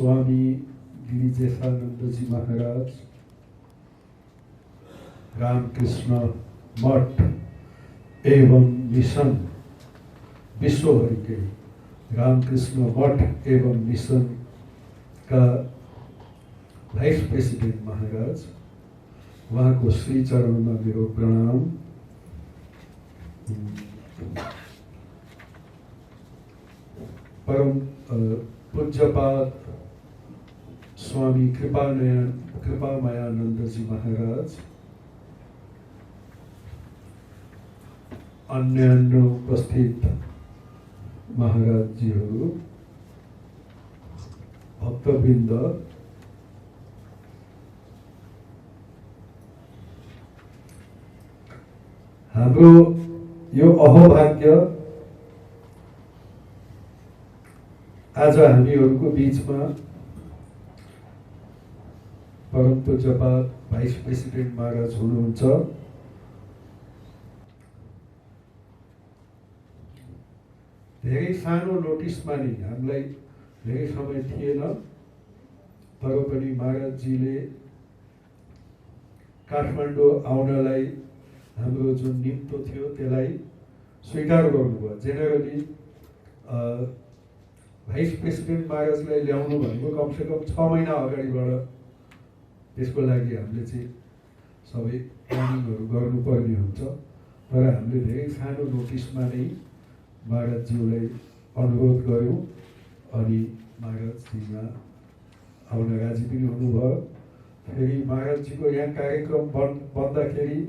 स्वामी गिरिजेशानंद जी महाराज, रामकृष्ण मठ एवं मिशन विश्वभरि के रामकृष्ण मठ एवं मिशन का भाइस प्रेसिडेंट महाराज, वहाँ को श्री चरण में मेरो प्रणाम। परम पूज्यपाद स्वामी कृपामयानंद जी महाराज, अन्य उपस्थित महाराज जी, भक्तवृन्द, हाम्रो यो अहोभाग्य आज हामीहरूको बीचमा परम पूज्यपाद भाइस प्रेसिडेंट महाराज हुनुहुन्छ। धेरै सानो नोटिसमा नि हामीलाई धेरै समय थिएन, तर पनि महाराजजीले काठमाडौँ आउनलाई हाम्रो जुन निम्तो थियो त्यसलाई स्वीकार गर्नुभयो। जेनरली भाइस प्रेसिडेंट महाराजलाई ल्याउनु भनेको कमसेकम 6 महिना अगाडिबाट त्यसको लागि हामीले चाहिँ सबै प्लानिङहरू गर्नुपर्ने हुन्छ, तर हामीले धेरै सानो नोटिसमा नै महाराजज्यूलाई अनुरोध गर्यौँ अनि महाराजजीमा आउन राजी पनि हुनुभयो। फेरि महाराजजीको यहाँ कार्यक्रम बन्दाखेरि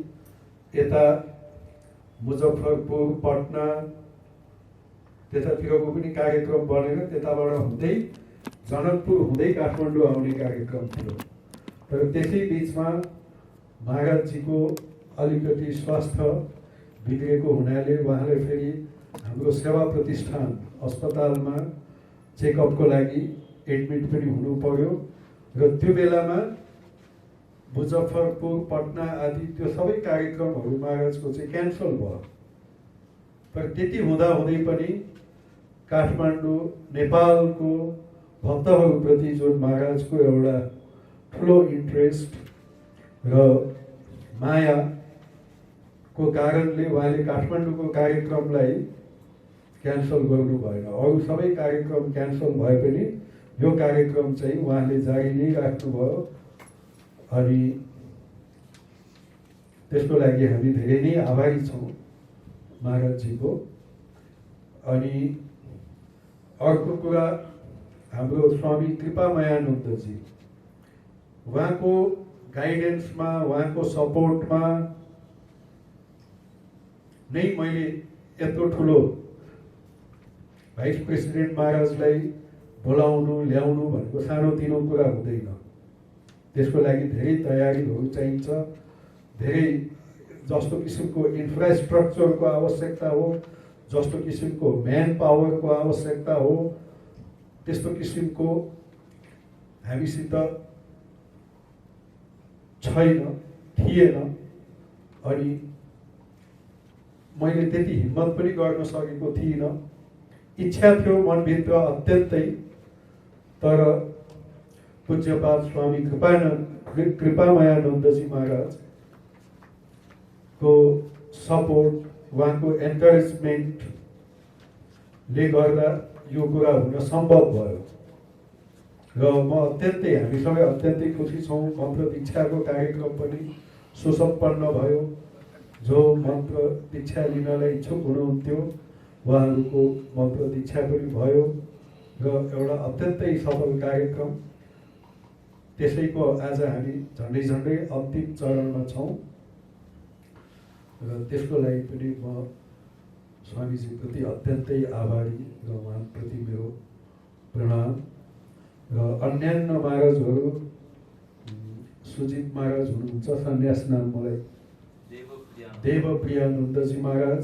यता मुजफ्फरपुर, पटना त्यतातिरको पनि कार्यक्रम बनेर त्यताबाट हुँदै जनकपुर हुँदै काठमाडौँ आउने कार्यक्रम थियो। तर त्यसै बीचमा महाराजजीको अलिकति स्वास्थ्य बिग्रेको हुनाले उहाँले फेरि हाम्रो सेवा प्रतिष्ठान अस्पतालमा चेकअपको लागि एडमिट पनि हुनु पर्यो र त्यो बेलामा मुजफ्फरपुर, पटना आदि त्यो सबै कार्यक्रमहरू महाराजको चाहिँ क्यान्सल भयो। तर त्यति हुँदाहुँदै पनि काठमाडौँ नेपालको भक्तहरूप्रति जुन महाराजको एउटा ठुलो इन्ट्रेस्ट र मायाको कारणले उहाँले काठमाडौँको कार्यक्रमलाई क्यान्सल गर्नु भएन। अरू सबै कार्यक्रम क्यान्सल भए पनि यो कार्यक्रम चाहिँ उहाँले जारी नै राख्नुभयो अनि त्यसको लागि हामी धेरै नै आभारी छौँ महाराजजीको। अनि अर्को कुरा, हाम्रो स्वामी कृपामयानन्दजी, उहाँको गाइडेन्समा, उहाँको सपोर्टमा नै मैले यत्रो ठुलो भाइस प्रेसिडेन्ट महाराजलाई बोलाउनु ल्याउनु भनेको सानोतिनो कुरा हुँदैन। त्यसको लागि धेरै तयारीहरू चाहिन्छ, धेरै जस्तो किसिमको इन्फ्रास्ट्रक्चरको आवश्यकता हो, जस्तो किसिमको म्यान पावरको आवश्यकता हो, त्यस्तो किसिमको हामीसित छैन, थिएन। अनि मैले त्यति हिम्मत पनि गर्न सकेको थिइनँ। इच्छा थियो मनभित्र अत्यन्तै, तर पूज्यपाद स्वामी कृपामयानन्दजी महाराज को सपोर्ट, उहाँको एन्करेजमेन्टले गर्दा यो कुरा हुन सम्भव भयो र म अत्यन्तै, हामी सबै अत्यन्तै खुसी छौँ। मन्त्र दीक्षाको कार्यक्रम पनि सुसम्पन्न भयो। जो मन्त्र दीक्षा लिनलाई इच्छुक हुनुहुन्थ्यो उहाँहरूको मन्त्र दीक्षा पनि भयो र एउटा अत्यन्तै सफल कार्यक्रम। त्यसैको आज हामी झन्डै झन्डै अन्तिम चरणमा छौँ र त्यसको लागि पनि म स्वामीजीप्रति अत्यन्तै आभारी र उहाँप्रति मेरो प्रणाम। र अन्यान्य महाराजहरू, सुजित महाराज हुनुहुन्छ, सन्यास नाम मलाई देवप्रियानन्दजी महाराज,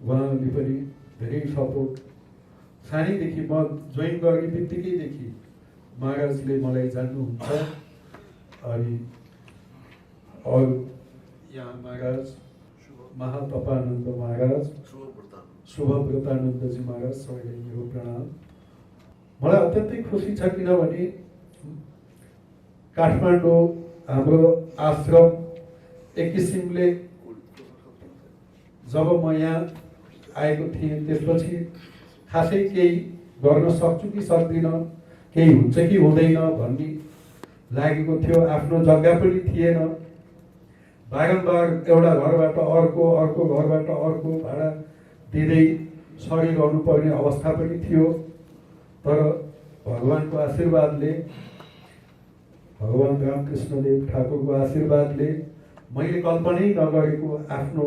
उहाँले पनि धेरै सपोर्ट, सानैदेखि म जोइन गर्ने बित्तिकैदेखि महाराजले मलाई जान्नुहुन्छ। अनि अरू यहाँ महाराज महातपानन्द महाराज, शुभव्रतानन्दजी महाराज, सबैलाई मेरो प्रणाम। मलाई अत्यन्तै खुसी छ किनभने काठमाडौँ हाम्रो आश्रम एक किसिमले जब म यहाँ आएको थिएँ त्यसपछि खासै केही गर्न सक्छु कि सक्दिनँ, केही हुन्छ कि हुँदैन भन्ने लागेको थियो। आफ्नो जग्गा पनि थिएन, बारम्बार एउटा घरबाट अर्को, अर्को घरबाट अर्को भाडा दिँदै सरिरहनु पर्ने अवस्था पनि थियो। तर भगवानको आशीर्वादले, भगवान रामकृष्णदेव ठाकुरको आशीर्वादले मैले कल्पनै नगरेको आफ्नो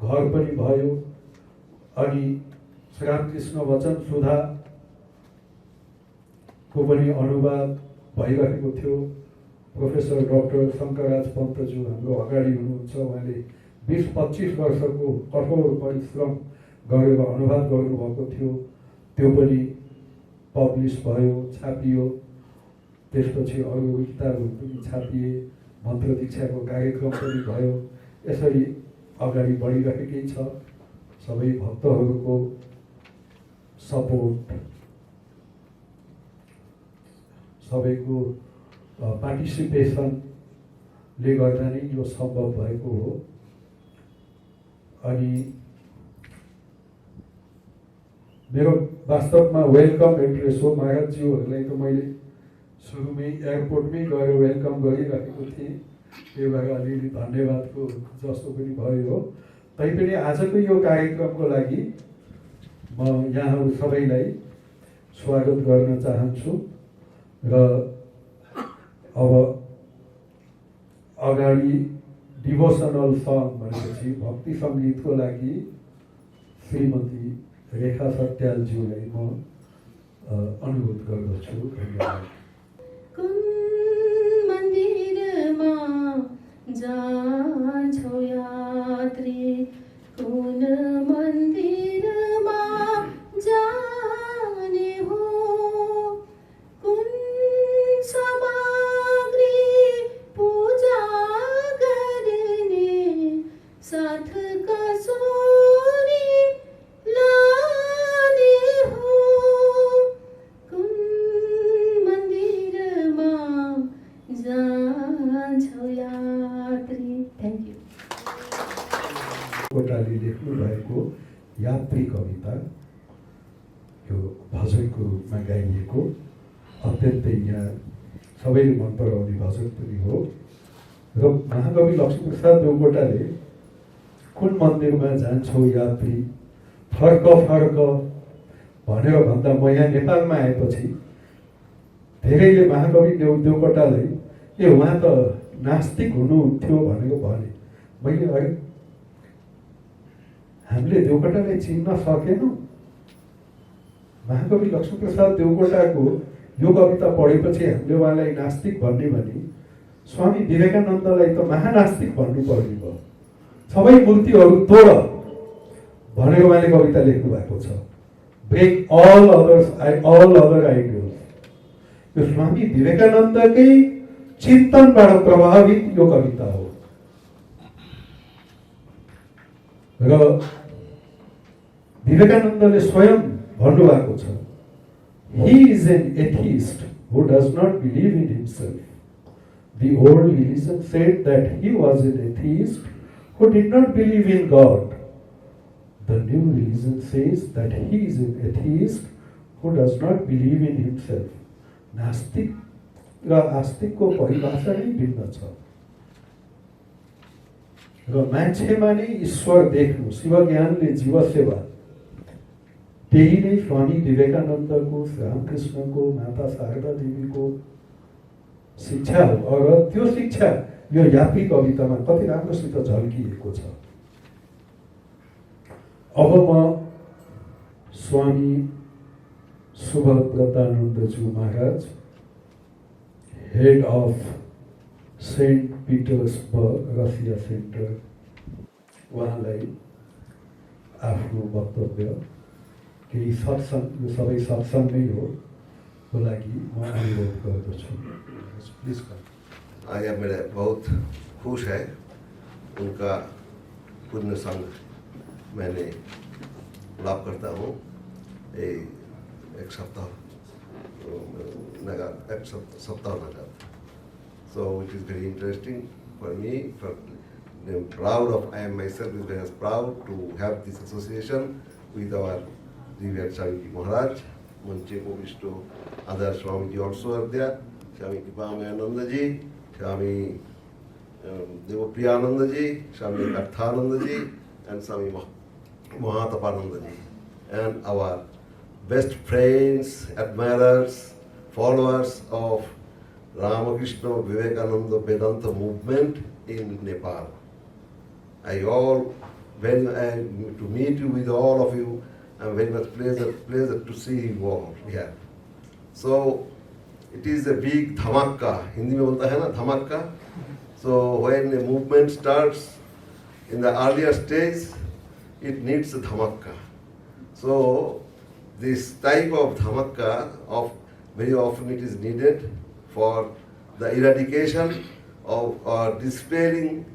घर पनि भयो। अनि रामकृष्ण वचन सुधा को पनि अनुवाद भइरहेको थियो। प्रोफेसर डाक्टर शङ्करराज पन्तज्यू हाम्रो अगाडि हुनुहुन्छ। उहाँले 20-25 वर्षको कठोर परिश्रम गरेर अनुवाद गर्नुभएको थियो। त्यो पनि पब्लिस भयो, छापियो। त्यसपछि अरू किताबहरू पनि छापिए, मन्त्र दीक्षाको कार्यक्रम पनि भयो। यसरी अगाडि बढिरहेकै छ। सबै भक्तहरूको सपोर्ट, सबैको पार्टिसिपेसनले गर्दा नै यो सम्भव भएको हो। अनि मेरो वास्तवमा वेलकम एड्रेस हो। महाराजज्यूहरूलाई त मैले सुरुमै एयरपोर्टमै गएर वेलकम गरिरहेको थिएँ। त्यही भएर अलिअलि धन्यवादको जस्तो पनि भयो। तैपनि आजको यो कार्यक्रमको लागि म यहाँहरू सबैलाई स्वागत गर्न चाहन्छु। र अब अगाडि डिभोसनल सङ भनेपछि भक्ति सङ्गीतको लागि श्रीमती रेखा सत्यालज्यूलाई म अनुरोध गर्दछु। धन्यवाद। कुन मन्दिरमा जान्छौ यात्री, कुन मन्दिरमा जाने हो, कुन सामग्री पूजा गर्ने, साथ कसोरी लाने हो, कुन मन्दिरमा जान्छौ यात्री। Thank you. कोटाले लेख्नु भएको यात्री कविता यो भजनको रूपमा गाइएको अत्यन्तै यहाँ सबैले मन पराउने भजन पनि हो। र महाकवि लक्ष्मीप्रसाद देवकोटाले कुन मन्दिरमा जान्छौ यात्री, फर्क फर्क भनेर भन्दा म यहाँ नेपालमा आएपछि धेरैले महाकवि देवकोटालाई ए उहाँ त नास्तिक हुनुहुन्थ्यो भनेर भने। मैले अरे हामीले देवकोटालाई चिन्न सकेनौँ। महाकवि लक्ष्मीप्रसाद देवकोटाको यो कविता पढेपछि हामीले उहाँलाई नास्तिक भन्ने भने स्वामी विवेकानन्दलाई त महानास्तिक भन्नुपर्ने भयो। सबै मूर्तिहरू तोड भनेर उहाँले कविता लेख्नु भएको छ। Break all other ideals. यो स्वामी विवेकानन्दकै चिन्तनबाट प्रभावित यो कविता हो। र विवेकानन्दले स्वयं भन्नुभएको छ, he is an atheist who does not believe in himself. The old religion said that he was an atheist who did not believe in God. The new religion says that he is an atheist who does not believe in himself. नास्तिक र आस्तिकको परिभाषा नै भिन्न छ। र मान्छेमा नै ईश्वर देख्नु, शिवज्ञानले जीवसेवा, त्यही नै स्वामी विवेकानन्दको, रामकृष्णको, माता शारदा देवीको शिक्षा हो। र त्यो शिक्षा यो यात्री कवितामा कति राम्रोसित झल्किएको छ। अब म स्वामी सुभद्रतानन्दज्यू Maharaj, head of Saint Petersburg Russia centre, उहाँलाई आफ्नो वक्तव्य केही सत्सङ्ग, यो सबै सत्सङ्ग नै हो, को लागि म अनुरोध गर्दछु। प्लिज आज मेरा बहुत खुश है, उनका पुण्य संग मैंने लाभ करता हूँ। एक सप्ताह एक सप्ताह नागाद. So it is very interesting for me. I am myself is very proud to have this association with our revered Swamiji Maharaj, Manche Povisto, other Swamiji also are there. Swami Kripamananda ji, Swami Devapriyananda ji, Swami Karthananda ji, and Swami Mahatapananda ji, and our best friends, admirers, followers of Ramakrishna Vivekananda Vedanta movement in Nepal. To meet you with all of you, I'm very much pleasure to see you all here. So it is a big dhamakka. Hindi mein bolta hai na dhamakka. So when a movement starts in the earlier stage, it needs a dhamakka. So this type of dhamakka very often it is needed for the eradication of or dispelling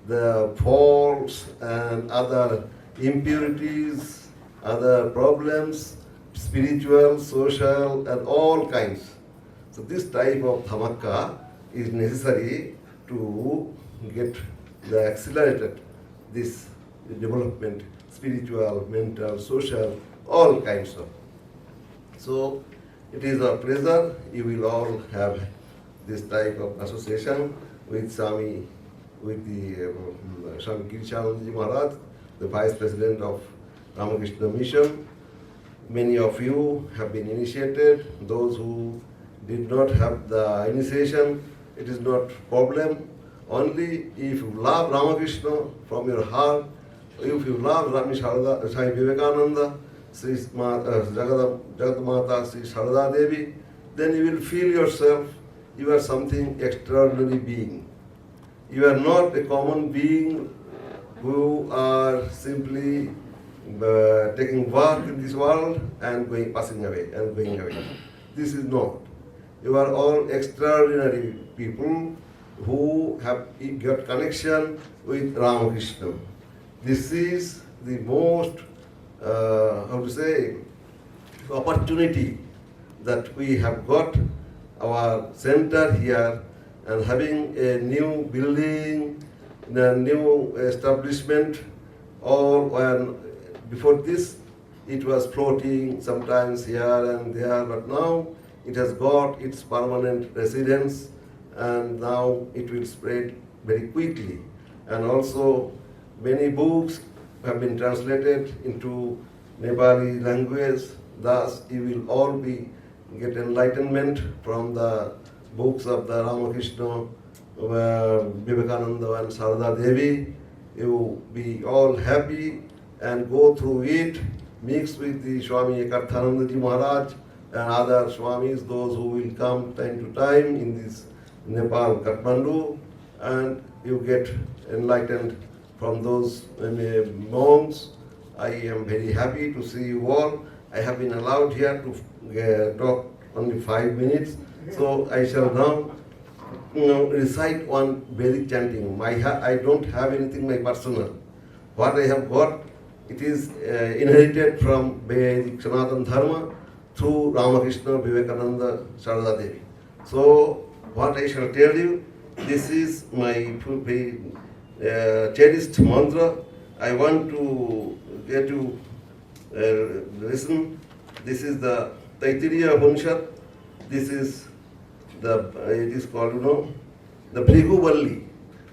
the faults and other impurities, other problems, spiritual, social, and all kinds. So this type of dhamakka is necessary to get the accelerated this development, spiritual, mental, social, all kinds of. So it is a pleasure you will all have this type of association with Swami Girishanandaji Maharaj, the Vice President of Ramakrishna Mission. Many of you have been initiated. Those who did not have the initiation, it is not problem. Only if you love Ramakrishna from your heart, if you love Swami Vivekananda, Sri Jagat Mata, Sri Sarada Devi, then you will feel yourself you are something extraordinary being. You are not a common being who are simply taking work in this world and passing away and going away. This is not. You are all extraordinary people who have got connection with Ramakrishna. This is the most, opportunity that we have got our center here and having a new building, a new establishment, or before this it was floating sometimes here and there, but now it has got its permanent residence and now it will spread very quickly. And also many books have been translated into Nepali language, thus you will all get enlightenment from the books of the Ramakrishna, Vivekananda and Sarada Devi. You will be all happy and go through it, mix with the Swami Karthanandaji Maharaj and other Swamis, those who will come time to time in this Nepal, Kathmandu, and you get enlightened from those monks. I am very happy to see you all. I have been allowed here to talk only 5 minutes, so I shall now recite one Vedic chanting. I don't have anything my personal. What I have got, it is inherited from Vedic Sanatana Dharma through Ramakrishna, Vivekananda, Sarada Devi. So what I shall tell you, this is my cherished mantra. I want to get you listen. This is the Taittiriya Upanishad. This is it is called, the Bhrigu.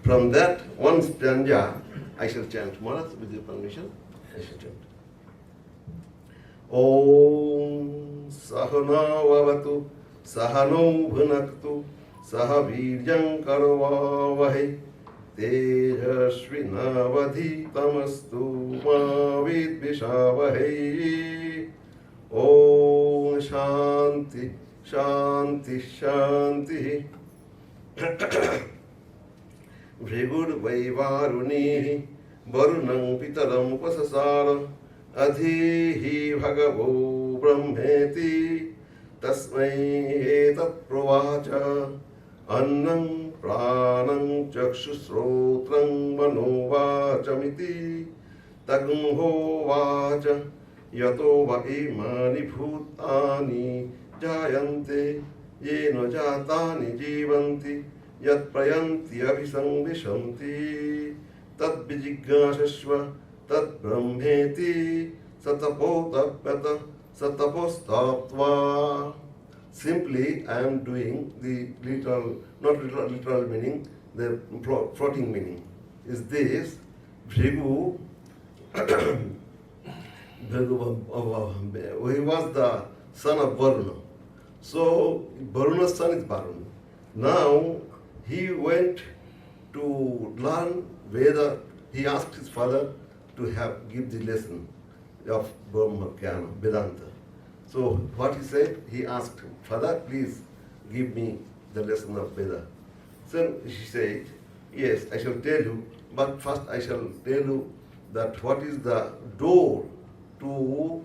From that one stanza, I shall chant. Maharaj, with your permission, I shall chant. Om Sahana Vavatu Sahano Bhunaktu Sahaviryam Karavavahe Tejasvinavadhi Tamastu Mavid Vishavahe. Om Shanti Shanti Shanti. Bhrigur Vaivaruni Varunam Pitaram Pasasara Adhihi Bhagavo Brahmeti Tasmai Etat Pravacha Annam Pranam Chakshusrotrang Manovachamiti Tagumho Vacha Yato Va Imani Bhutani जायन्ते येन जातानि जीवन्ति यत् प्रयन्ति अभिसंविशन्ति तद्विजिज्ञासस्व तत् ब्रह्मेति सतपो तप्यत सतपोस्ताप्त्वा. Simply, I am doing the literal, not literal meaning, the floating meaning. Is this Bhrigu? He was the son of Varuna. So Varuna's son is Varuna. Now he went to learn Veda. He asked his father to give the lesson of Brahma Jnana, Vedanta. So what he said, he asked him, Father, please give me the lesson of Veda. So he said, yes, I shall tell you, but first I shall tell you that what is the door to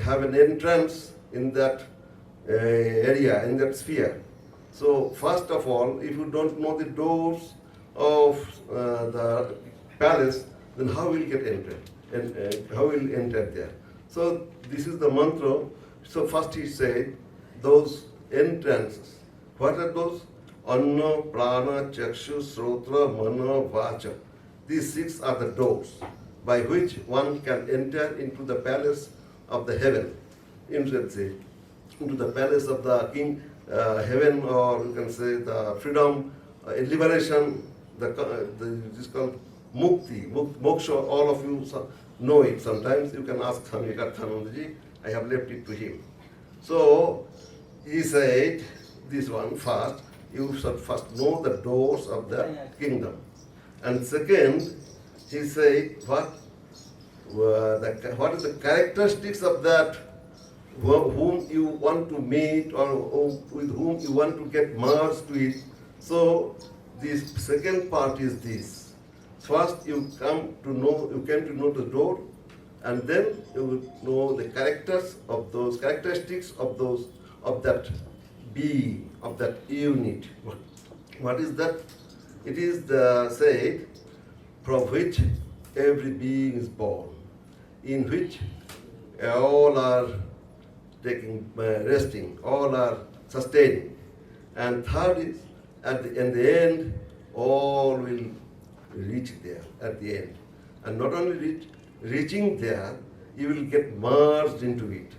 have an entrance in that area, in that sphere. So first of all, if you don't know the doors of the palace, then how will you get entered? And how will you enter there? So this is the mantra. So first he said those entrances. What are those? Anna, Prana, Chakshu, Srotra, Mana, Vacha. These 6 are the doors by which one can enter into the palace of the heaven. Into the palace of the king, heaven, or you can say the freedom, liberation, this is called mukti, moksha. All of you know it. Sometimes you can ask Swami Karthanandaji. I have left it to him. So he said, this one first, you should first know the doors of the kingdom. And second, he said, what is the characteristics of that whom you want to meet or with whom you want to get merged with. So this second part is this. First you came to know the door, and then you will know the characteristics of that being, of that unit. What is that? It is the said from which every being is born, in which all are resting, all are sustaining. And third is in the end, all will reach there at the end. And not only reaching there, you will get merged into it.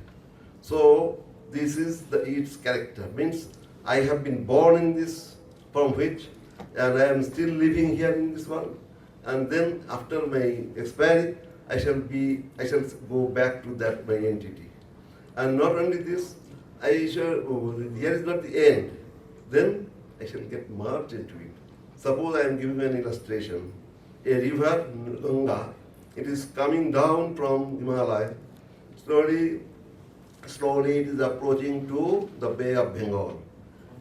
So this is its character. Means I have been born in this, from which, and I am still living here in this world. And then after my expiry, I shall go back to that my entity. And not only this, here is not the end. Then I shall get merged into it. Suppose I am giving an illustration. A river, Ganga, it is coming down from Himalaya. Slowly it is approaching to the Bay of Bengal.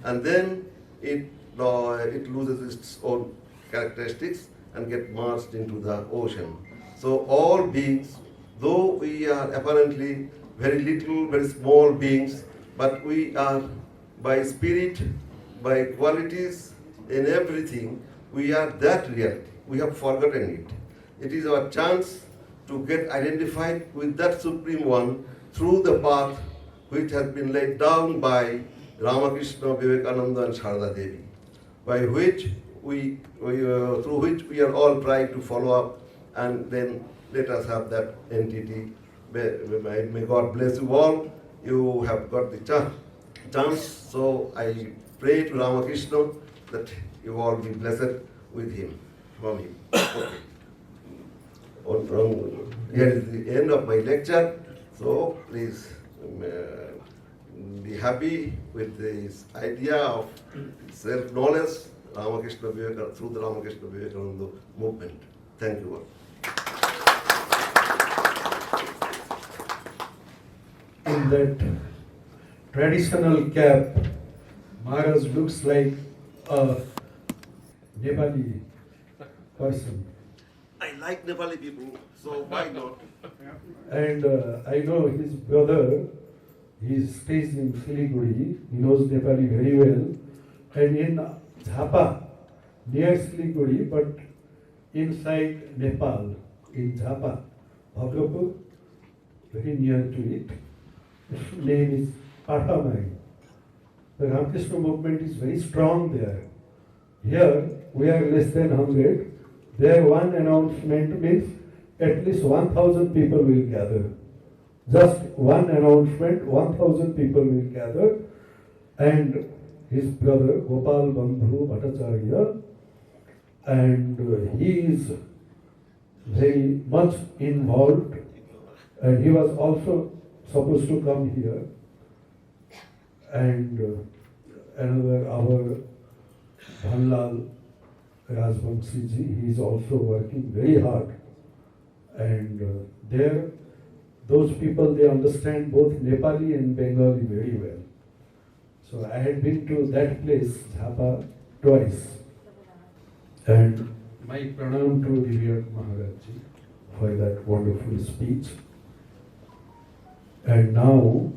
And then it loses its own characteristics and get merged into the ocean. So all beings, though we are apparently very little, very small beings, but we are by spirit, by qualities, in everything, we are that reality. We have forgotten it. It is our chance to get identified with that Supreme One through the path which has been laid down by Ramakrishna, Vivekananda and Sharda Devi, by which through which we are all trying to follow up, and then let us have that entity. May God bless you all. You have got the chance. So I pray to Ramakrishna that you all be blessed with him, from him. Okay. Here is the end of my lecture. So please be happy with this idea of self-knowledge through the Ramakrishna Vivekananda movement. Thank you all. In that traditional cap, Maharaj looks like a Nepali person. I like Nepali people, so why not? And I know his brother, he stays in Siliguri, he knows Nepali very well. And in Jhapa, near Siliguri, but inside Nepal, in Jhapa, Bhaglapur, very near to it. His name is Pathamai. The Ramakrishna movement is very strong there. Here we are less than 100. There one announcement means at least 1,000 people will gather. Just one announcement, 1,000 people will gather, and his brother Gopal Bandhu Bhattacharya, and he is very much involved, and he was also supposed to come here, and another our Bhanlal Rajvanshi ji, he is also working very hard, and there those people, they understand both Nepali and Bengali very well. So I had been to that place, Jhapa, twice. And my pranam to revered Maharaj ji for that wonderful speech. And now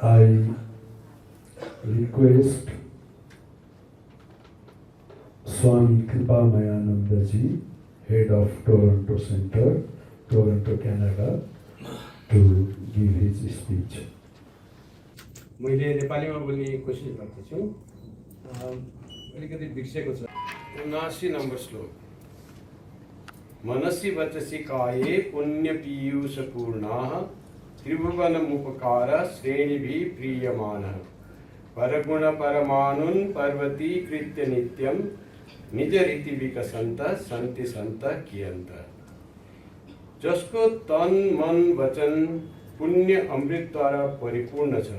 I request Swami Kripa Mayananda ji, head of Toronto Center, Toronto, Canada, to give his speech. मैले नेपालीमा बोल्ने कोसिस गर्दैछु। अलिकति बिर्सेको छ। 79 number श्लोक। मनसि वचसि काये पुण्य पीयूष पूर्णाः त्रिभुवनमुपकार श्रेणिभिः प्रीयमानः परगुण परमानुन् पर्वतीकृत्य नित्यं निज रीति विकसन्त सन्ति सन्त कियन्त। जसको तन मन वचन पुण्य अमृतद्वारा परिपूर्ण छ,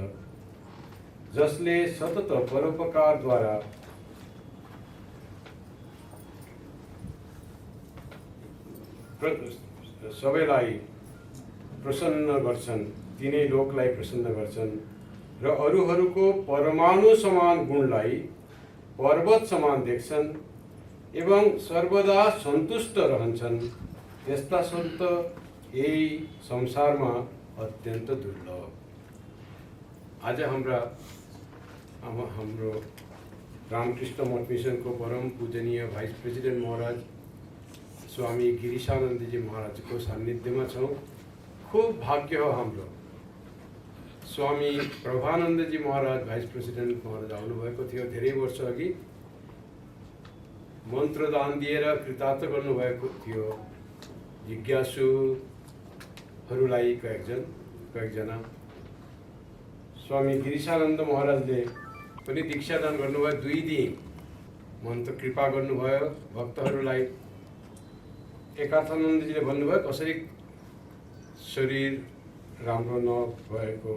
जसले सतत परोपकारद्वारा सबैलाई प्रसन्न गर्छन्, तिनै लोकलाई प्रसन्न गर्छन् र अरूहरूको परमाणु समान गुणलाई पर्वत समान देख्छन् एवं सर्वदा सन्तुष्ट रहन्छन्। त्यस्ता सन्त यही संसारमा अत्यन्त दुर्लभ। आज हाम्रो रामकृष्ण मठ मिशनको परम पूजनीय भाइस प्रेसिडेन्ट महाराज स्वामी गिरीशानन्दजी महाराजको सान्निध्यमा छौँ। खूब भाग्य हो हाम्रो। स्वामी प्रभानन्दजी महाराज भाइस प्रेसिडेन्ट महाराज आउनुभएको थियो धेरै वर्ष अघि, मन्त्रदान दिएर कृतार्थ गर्नुभएको थियो। जिज्ञासुहरूलाई कয়েকजना स्वामी गिरीशानन्द महाराजले पनि दीक्षादान गर्नुभयो। 2 दिन मन्त्र कृपा गर्नुभयो भक्तहरूलाई। एकार्थानन्दजीले भन्नुभयो कसरी शरीर राम्रो नभएको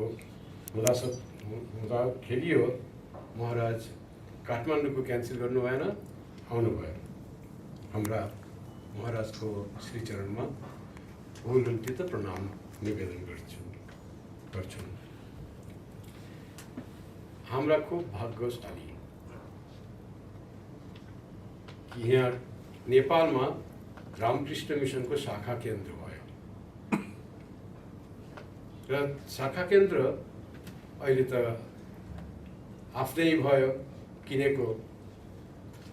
हुँदा खेलियो, महाराज काठमाडौँको क्यान्सल गर्नु भएन, आउनुभयो। हाम्रा महाराजको श्रीचरणमा भुलुन्टित प्रणाम निवेदन गर्छु। हाम्रा खूब भाग्यशाली कि यहाँ नेपालमा रामकृष्ण मिशनको शाखा केन्द्र भयो र शाखा केन्द्र अहिले त आफ्नै भयो किनेको।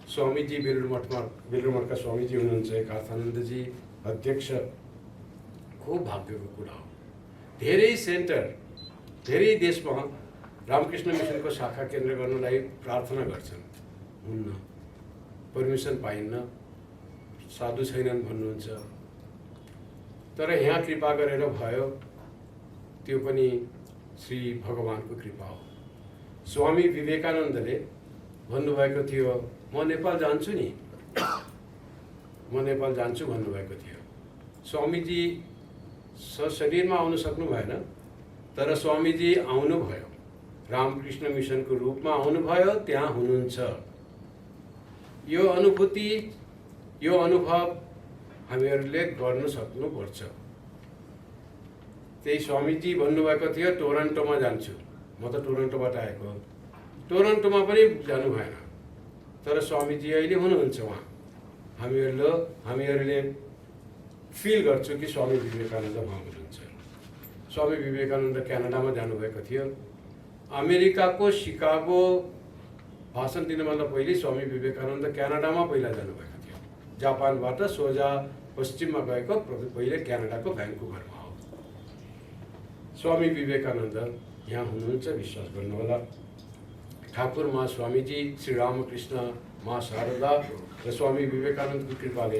स्वामीजी बेलुरमठका स्वामीजी हुनुहुन्छ, एकार्थानन्दजी अध्यक्ष। खूब भाग्यको कुरा हो। धेरै सेन्टर धेरै देशमा रामकृष्ण मिशनको शाखा केन्द्र गर्नलाई प्रार्थना गर्छन्, हुन्न, पर्मिसन पाइन्न, साधु छैनन् भन्नुहुन्छ। तर यहाँ कृपा गरेर भयो, त्यो पनि श्री भगवानको कृपा हो। स्वामी विवेकानन्दले भन्नुभएको थियो म नेपाल जान्छु नि, म नेपाल जान्छु भन्नुभएको थियो। स्वामीजी सशरीरमा आउन सक्नु भएन, तर स्वामीजी आउनुभयो, रामकृष्ण मिशनको रूपमा आउनुभयो, त्यहाँ हुनुहुन्छ। यो अनुभूति, यो अनुभव हामीहरूले गर्न सक्नुपर्छ। त्यही स्वामीजी भन्नुभएको थियो टोरन्टोमा जान्छु। म त टोरन्टोबाट आएको, टोरन्टोमा पनि जानु भएन, तर स्वामीजी अहिले हुनुहुन्छ वहाँ। हामीहरूले फिल गर्छौँ कि स्वामी विवेकानन्द वहाँ हुनुहुन्छ। स्वामी विवेकानन्द क्यानाडामा जानुभएको थियो। अमेरिकाको शिकागो भाषण दिनुभन्दा पहिले स्वामी विवेकानन्द क्यानाडामा पहिला जानुभएको थियो। जापानबाट सोझा पश्चिममा गएको पहिले क्यानाडाको भ्यान्कुभरमा हो। स्वामी विवेकानन्द यहाँ हुनुहुन्छ, विश्वास गर्नुहोला। ठाकुरमा स्वामीजी, श्री रामकृष्ण, माँ शारदा र स्वामी विवेकानन्दको कृपाले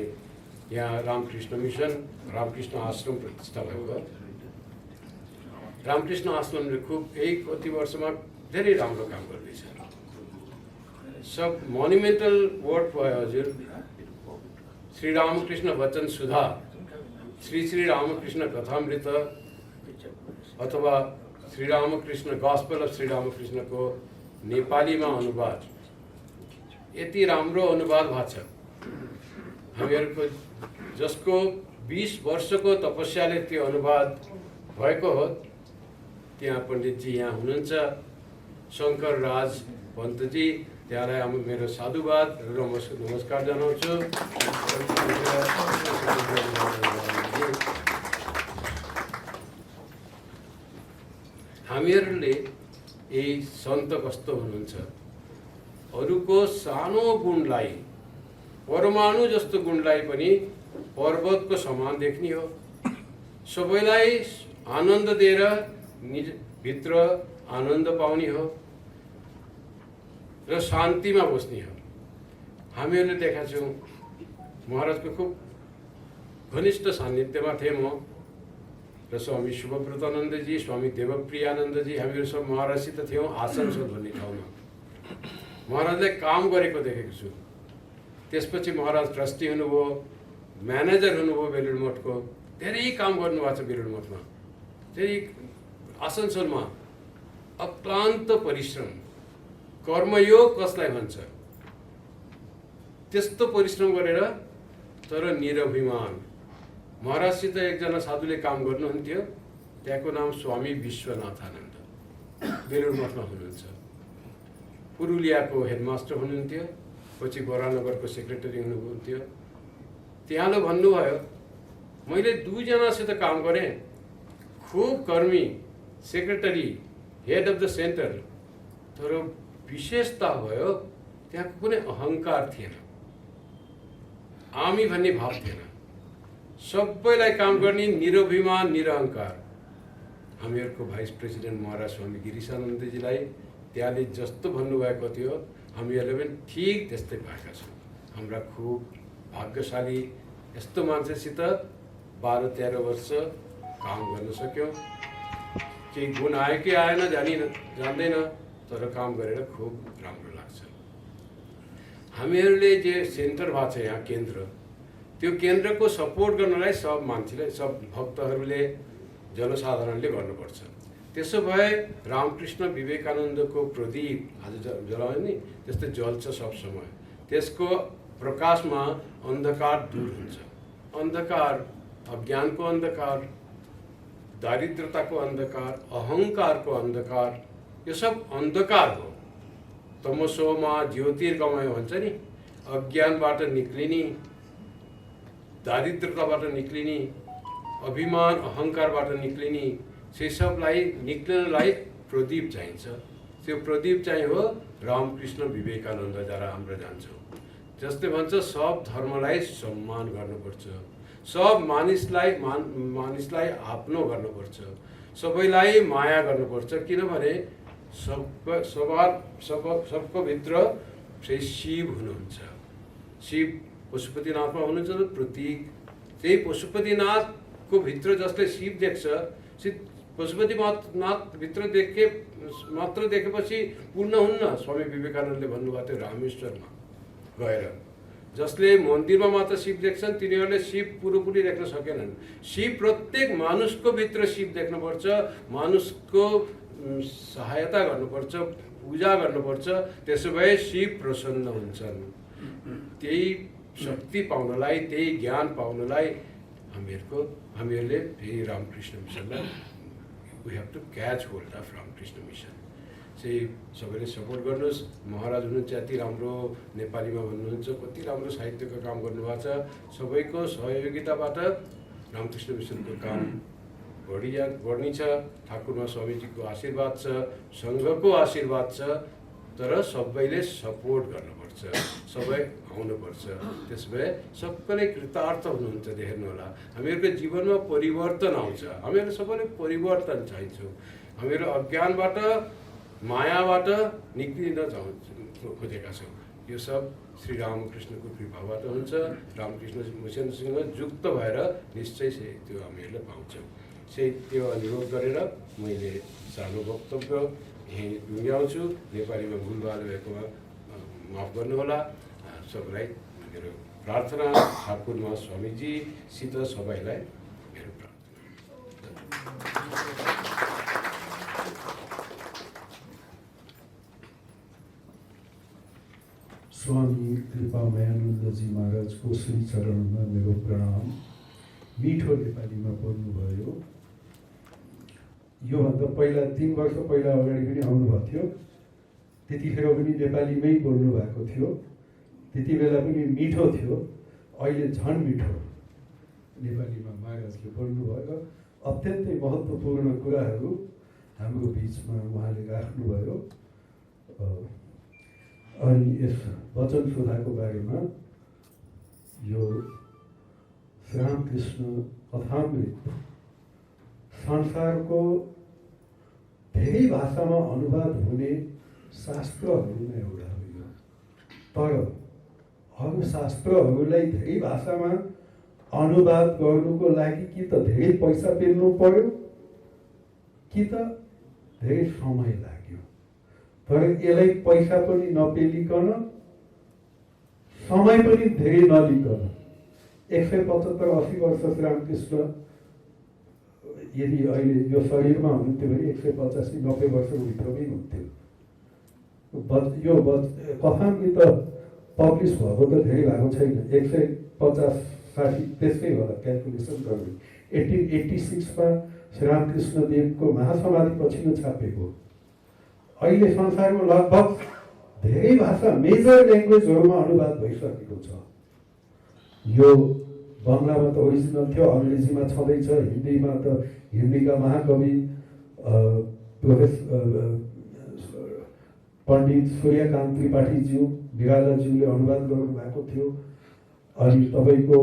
यहाँ रामकृष्ण मिसन, रामकृष्ण आश्रम प्रतिष्ठा भएको। रामकृष्ण आश्रमले खूब यही कति वर्षमा धेरै राम्रो काम गर्दैछ। सब मोन्युमेन्टल वर्क भयो हजुर। श्री रामकृष्ण वचन सुधा, श्री रामकृष्ण कथामृत अथवा श्री रामकृष्ण गॉस्पेल अफ श्री रामकृष्णको नेपालीमा अनुवाद यति राम्रो अनुवाद भएको छ हामीहरूको, जसको 20 वर्षको तपस्याले त्यो अनुवाद भएको हो। त्यहाँ पण्डितजी यहाँ हुनुहुन्छ, शङ्कर राज पन्तजी, त्यहाँलाई मेरो साधुवाद र नमस्कार जनाउँछु। हामीहरूले यही सन्त कस्तो हुनुहुन्छ, अरूको सानो गुणलाई, परमाणु जस्तो गुणलाई पनि पर्वतको समान देख्ने हो। सबैलाई आनन्द दिएर भित्र आनन्द पाउने हो र शान्तिमा बस्ने हो। हामीहरूले देखेका छौँ, महाराजको खूब घनिष्ठ सान्निध्यमा थिएँ म र स्वामी शुभव्रतानन्दजी, स्वामी देवप्रियानन्दजी, हामीहरू सब महाराजसित थियौँ आसनसोल भन्ने ठाउँमा। महाराजले काम गरेको देखेको छु। त्यसपछि महाराज ट्रस्टी हुनुभयो, म्यानेजर हुनुभयो बेलुर मठको, धेरै काम गर्नुभएको छ बेलुर मठमा, धेरै आसनसोलमा। अक्लान्त परिश्रम, कर्मयोग कसलाई भन्छ, त्यस्तो परिश्रम गरेर तर निरभिमान। महाराजसित एकजना साधुले काम गर्नुहुन्थ्यो, त्यहाँको नाम स्वामी विश्वनाथानन्द, बेलुर मठमा हुनुहुन्छ। पुरुलियाको हेडमास्टर हुनुहुन्थ्यो, पछि बरानगरको सेक्रेटरी हुनुहुन्थ्यो। त्यहाँले भन्नुभयो, मैले 2 जनासित काम गरेँ, खूब कर्मी, secretary, head of the centre, तर विशेषता भयो त्यहाँको कुनै अहङ्कार थिएन, आमी भन्ने भाव थिएन। सबैलाई काम गर्ने, निरभिमान, निरहङ्कार। हामीहरूको भाइस प्रेसिडेन्ट महाराज स्वामी गिरिशानन्दजीलाई त्यहाँले जस्तो भन्नुभएको थियो, हामीहरूले पनि ठिक त्यस्तै भएका छौँ। हाम्रा खूब भाग्यशाली यस्तो मान्छेसित 12-13 वर्ष काम गर्न सक्यौँ। केही गुण आयो कि आएन जान्दैन, तर काम गरेर खूब राम्रो लाग्छ। हामीहरूले जे सेन्टर भएको छ यहाँ केन्द्र, त्यो केन्द्रको सपोर्ट गर्नलाई सब मान्छेले, सब भक्तहरूले, जनसाधारणले गर्नुपर्छ। त्यसो भए रामकृष्ण विवेकानन्दको प्रदीप आज जलायो नि, त्यस्तै जल्छ सब समय। त्यसको प्रकाशमा अन्धकार दूर हुन्छ। अन्धकार, अज्ञानको अन्धकार, दारिद्रताको अन्धकार, अहङ्कारको अन्धकार, यो सब अन्धकार हो। तमसोमा ज्योतिर्गमय भन्छ नि, अज्ञानबाट निक्लिने, दारिद्रताबाट निक्लिने, अभिमान अहङ्कारबाट निक्लिने, से सबलाई निक्लिनलाई प्रदीप चाहिन्छ। त्यो प्रदीप चाहिँ हो रामकृष्ण विवेकानन्द जरा हाम्रो जान्छौँ। जस्तै भन्छ, सब धर्मलाई सम्मान गर्नुपर्छ, सब मानिसलाई आफ्नो गर्नुपर्छ, सबैलाई माया गर्नुपर्छ, किनभने सबको भित्र चाहिँ शिव हुनुहुन्छ। शिव पशुपतिनाथमा हुनुहुन्छ त प्रतीक। त्यही पशुपतिनाथको भित्र जसले शिव देख्छ, पशुपतिनाथ भित्र मात्र देखेपछि पूर्ण हुन्न। स्वामी विवेकानन्दले भन्नुभएको थियो रामेश्वरमा गएर, जसले मन्दिरमा मात्र शिव देख्छन् तिनीहरूले शिव पुरोपुरी देख्न सकेनन्। शिव प्रत्येक मानुषको भित्र शिव देख्नुपर्छ, मानुषको सहायता गर्नुपर्छ, पूजा गर्नुपर्छ, त्यसो भए शिव प्रसन्न हुन्छन्। त्यही शक्ति पाउनलाई, त्यही ज्ञान पाउनलाई हामीहरूले फेरि रामकृष्ण मिसनलाई we have to catch hold of Ramakrishna Mission चाहिँ सबैले सपोर्ट गर्नुहोस्। महाराज हुनुहुन्छ, यति राम्रो नेपालीमा भन्नुहुन्छ, कति राम्रो साहित्यको काम गर्नुभएको छ। सबैको सहयोगिताबाट रामकृष्ण मिसनको काम बढ्ने छ। ठाकुरमा स्वामीजीको आशीर्वाद छ, सङ्घको आशीर्वाद छ, तर सबैले सपोर्ट गर्नुपर्छ, सबै आउनुपर्छ। त्यसो भए सबैले कृतार्थ हुनुहुन्छ। हेर्नुहोला, हामीहरूको जीवनमा परिवर्तन आउँछ। हामीहरू सबैले परिवर्तन चाहन्छौँ। हामीहरू अज्ञानबाट मायाबाट निक्लिन खोजेका छौँ। यो सब श्री रामकृष्णको कृपाबाट हुन्छ। रामकृष्ण मिसनसँग युक्त भएर निश्चय त्यो हामीहरूले पाउँछौँ। त्यो अनुरोध गरेर मैले सानो वक्तव्य यहीँ टुङ्ग्याउँछु। नेपालीमा भुलभाल भएकोमा माफ गर्नुहोला। सबैलाई मेरो प्रार्थना, ठाकुरमा स्वामीजीसित सबैलाई मेरो प्रार्थना। स्वामी कृपामयानन्दजी महाराजको श्री चरणमा मेरो प्रणाम। मिठो नेपालीमा बोल्नुभयो। योभन्दा पहिला 3 वर्ष पहिला अगाडि पनि आउनुभएको थियो। त्यतिखेर पनि नेपालीमै बोल्नु भएको थियो। त्यति बेला पनि मिठो थियो। अहिले झन् मिठो नेपालीमा महाराजले बोल्नुभयो। अत्यन्तै महत्त्वपूर्ण कुराहरू हाम्रो बिचमा उहाँले राख्नुभयो। अनि यस वचन सुधाको बारेमा यो रामकृष्ण कथामृत संसारको धेरै भाषामा अनुवाद हुने शास्त्रहरूमा एउटा हो यो। तर अरू शास्त्रहरूलाई धेरै भाषामा अनुवाद गर्नुको लागि कि त धेरै पैसा पेल्नु पर्यो कि त धेरै समय लाग्यो। तर यसलाई पैसा पनि नपेलिकन समय पनि धेरै नलिकन 175-80 वर्ष रामकृष्ण यदि अहिले यो शरीरमा हुनुहुन्थ्यो भने 185-90 वर्षभित्रमै हुन्थ्यो। यो कथामृत पब्लिस भएको त धेरै भएको छैन। 150-60 त्यसकै होला क्यालकुलेसन गर्नु। 1886 श्रीरामकृष्ण देवको महासमाधि पछि नै छापेको। अहिले संसारमा लगभग धेरै भाषा मेजर ल्याङ्ग्वेजहरूमा अनुवाद भइसकेको छ। यो बङ्गलामा त ओरिजिनल थियो, अङ्ग्रेजीमा छँदैछ, हिन्दीमा त हिन्दीका महाकवि प्रोफेसर पण्डित सूर्यकान्त त्रिपाठीज्यू बिरालाज्यूले अनुवाद गर्नुभएको थियो। अनि तपाईँको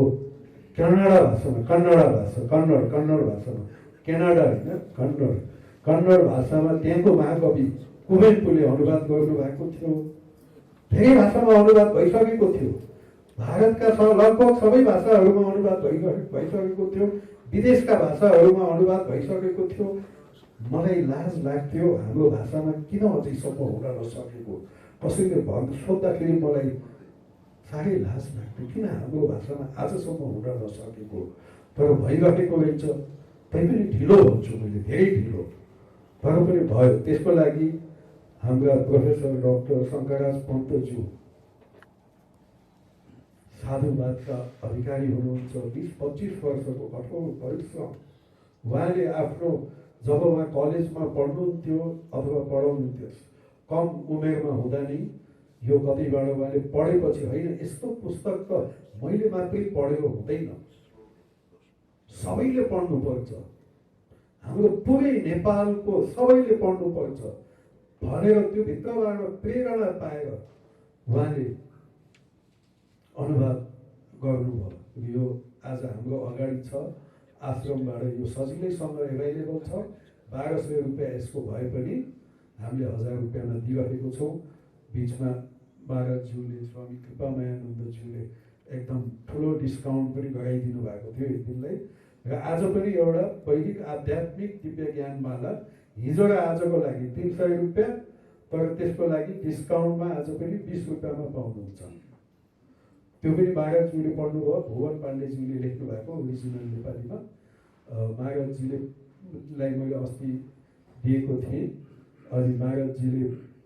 कन्नड भाषामा कन्नड भाषामा क्यानाडा होइन कन्नड भाषामा त्यहाँको महाकवि कुवेम्पुले अनुवाद गर्नुभएको थियो। धेरै भाषामा अनुवाद भइसकेको थियो। भारतका लगभग सबै भाषाहरूमा अनुवाद भइसकेको थियो। विदेशका भाषाहरूमा अनुवाद भइसकेको थियो। मलाई लाज लाग्थ्यो हाम्रो भाषामा किन अझैसम्म हुन नसकेको। कसैले सोद्धाखेरि मलाई साह्रै लाज लाग्थ्यो किन हाम्रो भाषामा आजसम्म हुन नसकेको। तर भइरहेको रहेछ। तैपनि ढिलो भन्छु मैले, धेरै ढिलो, तर पनि भयो। त्यसको लागि हाम्रा प्रोफेसर डाक्टर शङ्करराज पन्तज्यू साधुवादका अधिकारी हुनुहुन्छ। 20-25 वर्षको कठोर परिश्रम उहाँले आफ्नो जब उहाँ कलेजमा पढ्नुहुन्थ्यो अथवा पढाउनुहुन्थ्यो कम उमेरमा हुँदा नै यो कतैबाट उहाँले पढेपछि होइन यस्तो पुस्तक त मैले मात्रै पढेको हुँदैन, सबैले पढ्नुपर्छ, हाम्रो पुरै नेपालको सबैले पढ्नुपर्छ भनेर त्यो भित्रबाट प्रेरणा पाएर उहाँले अनुवाद गर्नुभयो। यो आज हाम्रो अगाडि छ। आश्रमबाट यो सजिलैसँग एभाइलेबल छ। 1200 रुपियाँ यसको भए पनि हामीले 1000 रुपियाँमा दिइरहेको छौँ। बिचमा महाराजज्यूले स्वामी कृपामयानन्दज्यूले एकदम ठुलो डिस्काउन्ट पनि गराइदिनु भएको थियो एक दिनलाई। र आज पनि एउटा वैदिक आध्यात्मिक दिव्य ज्ञानमाला हिजो र आजको लागि 300 रुपियाँ, तर त्यसको लागि डिस्काउन्टमा आज पनि 20 रुपियाँमा पाउनुहुन्छ। त्यो पनि महाराजज्यूले पढ्नुभयो। भुवन पाण्डेज्यूले लेख्नु भएको ओरिजिनल नेपालीमा। महाराजजीलाई मैले अस्ति दिएको थिएँ। अनि महाराजजीले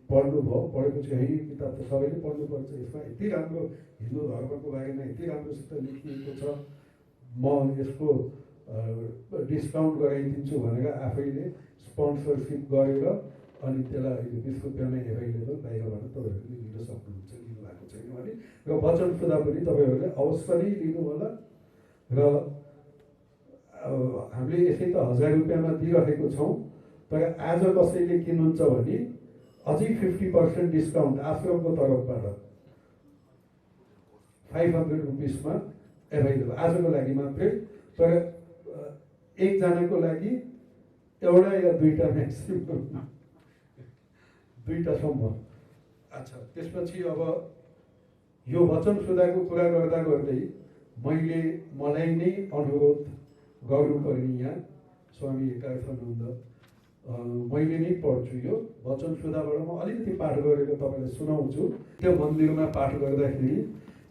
पढ्नुभयो। पढेपछि होइन किताब त सबैले पढ्नुपर्छ, यसमा यति राम्रो हिन्दू धर्मको बारेमा यति राम्रोसित लेखिएको छ, म यसको डिस्काउन्ट गराइदिन्छु भनेर आफैले स्पोन्सरसिप गरेर अनि त्यसलाई 20 रुपियाँमा एभाइलेबल बाहिरबाट तपाईँहरूले लिन सक्नुहुन्छ। लिनु भएको छैन भने र वचन सुधा पनि तपाईँहरूले अवश्य नै लिनु होला। र हामीले यसै त 1000 रुपियाँमा दिइरहेको छौँ, तर आज कसैले किन्नुहुन्छ भने अझै 50% डिस्काउन्ट आश्रमको तर्फबाट 500 रुपिसमा एभाइलेबल आजको लागि मात्रै। तर एकजनाको लागि एउटा या दुईवटा म्याक्सिमम दुईटासम्म। अच्छा, त्यसपछि अब यो वचन सुधाको कुरा गर्दा गर्दै मलाई नै अनुरोध गर्नुपर्ने यहाँ स्वामी एकार्थानन्द मैले नै पढ्छु यो वचन सुधाबाट म अलिकति पाठ गरेर तपाईँलाई सुनाउँछु। त्यो मन्दिरमा पाठ गर्दाखेरि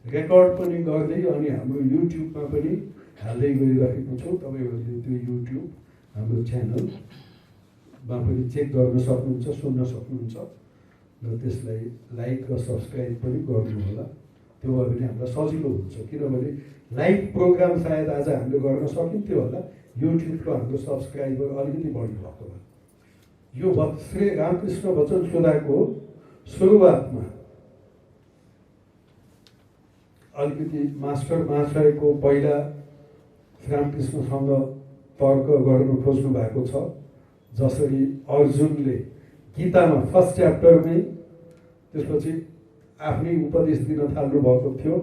रेकर्ड पनि गर्दै अनि हाम्रो युट्युबमा पनि हाल्दै गइरहेको छु। तपाईँहरूले त्यो युट्युब हाम्रो च्यानलमा पनि चेक गर्न सक्नुहुन्छ, सुन्न सक्नुहुन्छ र त्यसलाई लाइक र सब्सक्राइब पनि गर्नुहोला। त्यो भयो भने हामीलाई सजिलो हुन्छ, किनभने लाइभ प्रोग्राम सायद आज हामीले गर्न सकिन्थ्यो होला, युट्युबको हाम्रो सब्सक्राइबर अलिकति बढी भएको भए। यो श्री रामकृष्ण वचन सुधाको सुरुवातमा अलिकति मास्टर महाशयको पहिला रामकृष्णसँग तर्क गर्नु खोज्नु भएको छ। जसरी अर्जुनले गीतामा फर्स्ट च्याप्टरमै त्यसपछि आफ्नै उपदेश दिन थाल्नु भएको थियो,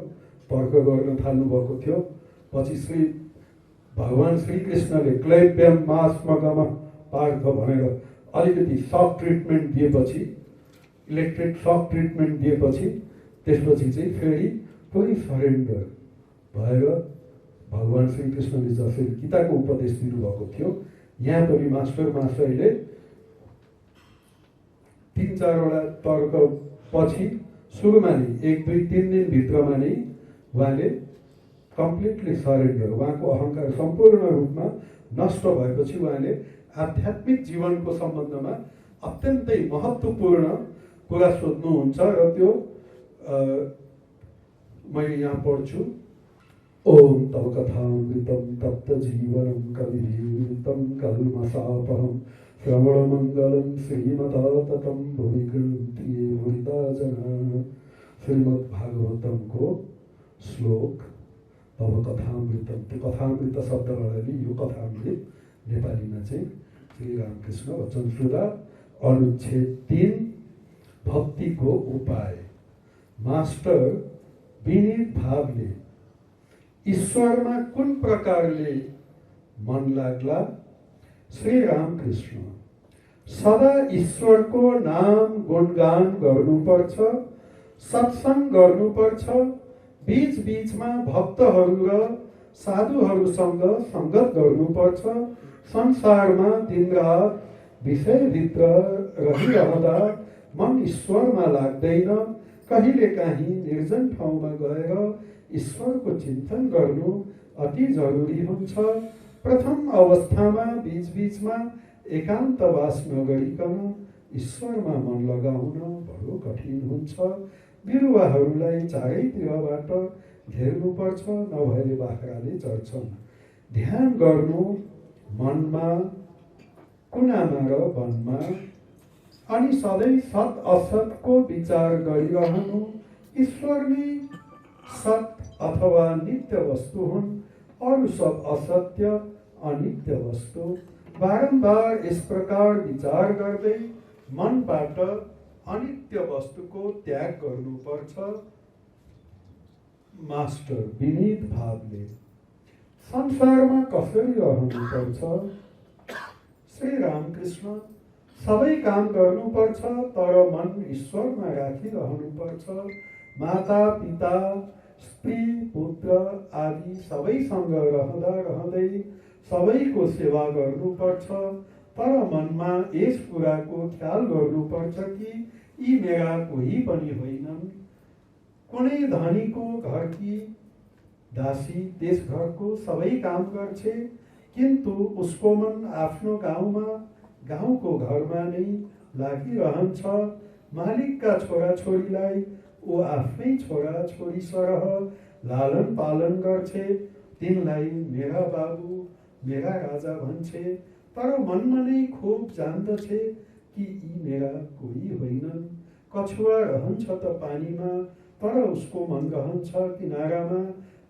तर्क गर्न थाल्नु भएको थियो। पछि श्री भगवान श्रीकृष्णले क्लैब्यम मास्मगम पार्थ भनेर अलिकति सक ट्रिटमेन्ट दिएपछि, इलेक्ट्रिक सक ट्रिटमेन्ट दिएपछि त्यसपछि चाहिँ फेरि पुरै सरेन्डर भएर भगवान श्रीकृष्णले जसरी गीताको उपदेश दिनुभएको थियो, यहाँ पनि मास्टर महाशयले 3-4वटा तर्क पछि सुरुमा नै 1-2-3 दिनभित्रमा नै उहाँले कम्प्लिटली सरेन्डर, उहाँको अहङ्कार सम्पूर्ण रूपमा नष्ट भएपछि उहाँले आध्यात्मिक जीवनको सम्बन्धमा अत्यन्तै महत्त्वपूर्ण कुरा सोध्नुहुन्छ र त्यो मैले यहाँ पढ्छु। ओम तव कथामृतं तप्त जीवनं कविभिर्वृतं कल्मषापहं श्रवणमङ्गलं श्रीमतततं भुवि गृह्णन्ति ये मुदिता जनाः। श्रीमद्भागवतमको श्लोक तव कथामृतं, त्यो कथामृत शब्दबाट यो कथामृत नेपालीमा चाहिँ श्री रामकृष्ण वचन सुधा अनुच्छेद 3 भक्तिको उपाय। मास्टर विनीत भावले ईश्वरमा कुन प्रकारले मन लाग्ला? श्री रामकृष्ण सदा ईश्वरको नाम गुणगान गर्नुपर्छ, सत्संग गर्नुपर्छ, बीच बीचमा भक्तहरू र साधुहरूसँग संगत गर्नुपर्छ। संसारमा दिनरात विषयभित्र रहिरहँदा मन ईश्वरमा लाग्दैन। कहिलेकाहीँ निर्जन ठाउँमा गएर ईश्वरको चिन्तन गर्नु अति जरुरी हुन्छ। प्रथम अवस्थामा बीच बीचमा एकान्तवास नगरिकन ईश्वरमा मन लगाउन बडो कठिन हुन्छ। बिरुवाहरूलाई चारैतिरबाट घेर्नुपर्छ, नभए बाख्राले चढ्छन्। ध्यान गर्नु मनमा, कुनामा र वनमा, अनि सधैँ सत असतको विचार गरिरहनु। ईश्वर नै सत अथवा नित्य वस्तु हुन्, अरू सब असत्य अनित्य वस्तु। बारम्बार यस प्रकार विचार गर्दै मनबाट अनित्य वस्तुको त्याग गर्नुपर्छ। मास्टर विनीत भावले संसारमा कसरी रहनुपर्छ? श्री रामकृष्ण सबै काम गर्नुपर्छ, तर मन ईश्वरमा राखिरहनुपर्छ। माता पिता स्त्री पुत्र आदि सबैसँग रहँदा रहँदै सबैको सेवा गर्नुपर्छ, तर मनमा यस कुराको ख्याल गर्नुपर्छ कि यी मेरा कोही पनि होइनन्। कुनै धनीको घरकी दासी त्यस घरको सबै काम गर्छे, किन्तु उसको मन आफ्नो गाउँमा, गाउँको घरमा नै लागिरहन्छ। मालिकका छोराछोरीलाई ऊ आफ्नै छोरा छोरी सरह लालन पालन गर्छे, तिनलाई मेरा बाबु मेरा राजा भन्छे, तर मनमा नै खुब जान्दछे कि यी मेरा कोही होइनन्। कछुवा रहन्छ त पानीमा, तर उसको मन रहन्छ किनारामा,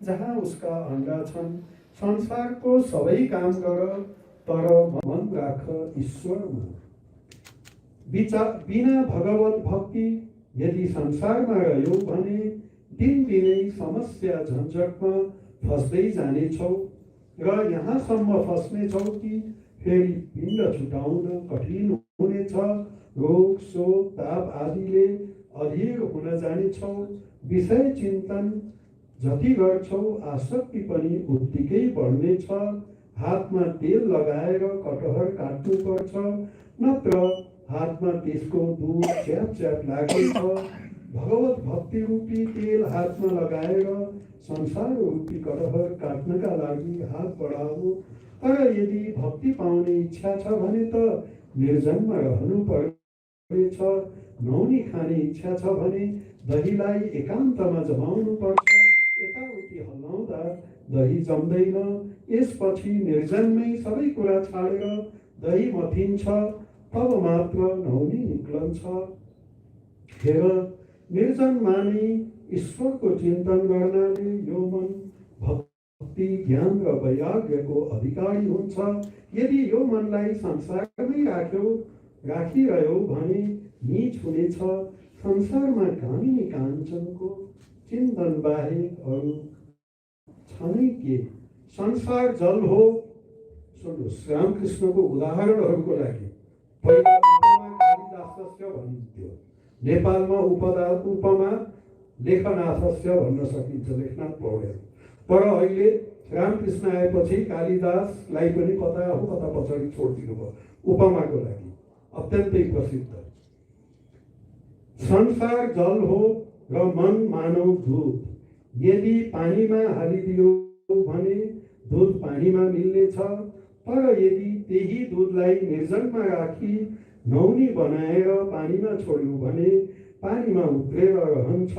जहाँ उसका अंडा छन्। संसारको सबै काम गर, तर मन राख ईश्वरमा। बिना भगवत भक्ति यदि संसारमा रह्यो भने दिनदिनै समस्या झन्झटमा फस्दै जानेछौ र यहाँसम्म फस्नेछौ कि फेरि पिण्ड छुटाउन कठिन हुनेछ। रोग शोक ताप आदिले अधीर हुन जानेछौ। विषय चिन्तन जति गर्छौ आसक्ति पनि उत्तिकै बढ्नेछ। हातमा तेल लगाएर कटहर काट्नुपर्छ, नत्र हातमा त्यसको दुध च्याप च्याप लाग्नेछ। भगवत भक्ति रूपी तेल हातमा लगाएर संसार रूपी कटहर काट्नका लागि हात बढाऊ। तर यदि भक्ति पाउने इच्छा छ भने त निर्जनमा रहनु पर्नेछ। नौनी खाने इच्छा छ भने दहीलाई एकान्तमा जमाउनु पर्छ। यताउति हल्लाउँदा दही जम्दैन। यसपछि निर्जनमै सबै कुरा छाडेर दही मथिन्छ, तब मात्र नौनी निक्लन्छ। हेर, निर्जनमा नै ईश्वरको चिन्तन गर्नाले यो मन भक्ति ज्ञान र वैराग्यको अधिकारी हुन्छ। यदि यो मनलाई संसारमै राखिरह्यो भने नीच हुनेछ। संसारमा कामिनी काञ्चनको चिन्तन बाहेक अरू छनै के? संसार जल हो। सुन्नुहोस्, रामकृष्णको उदाहरणहरूको लागि पहिला उपमा कालिदासस्य भनिन्थ्यो। नेपालमा उपमा लेखनाथस्य भन्न सकिन्छ, लेखनाथ पौड्याल। तर अहिले रामकृष्ण आएपछि कालिदासलाई पनि कता हो कता पछाडि छोडिदिनु भयो उपमाको लागि। अत्यन्तै प्रसिद्ध। संसार जल हो र मन मानव दूध। यदि पानीमा हालिदियो भने दूध पानीमा मिल्नेछ। तर यदि त्यही दूधलाई निर्जनमा राखी नौनी बनाएर पानीमा छोड्यौँ भने पानीमा उत्रेर रहन्छ।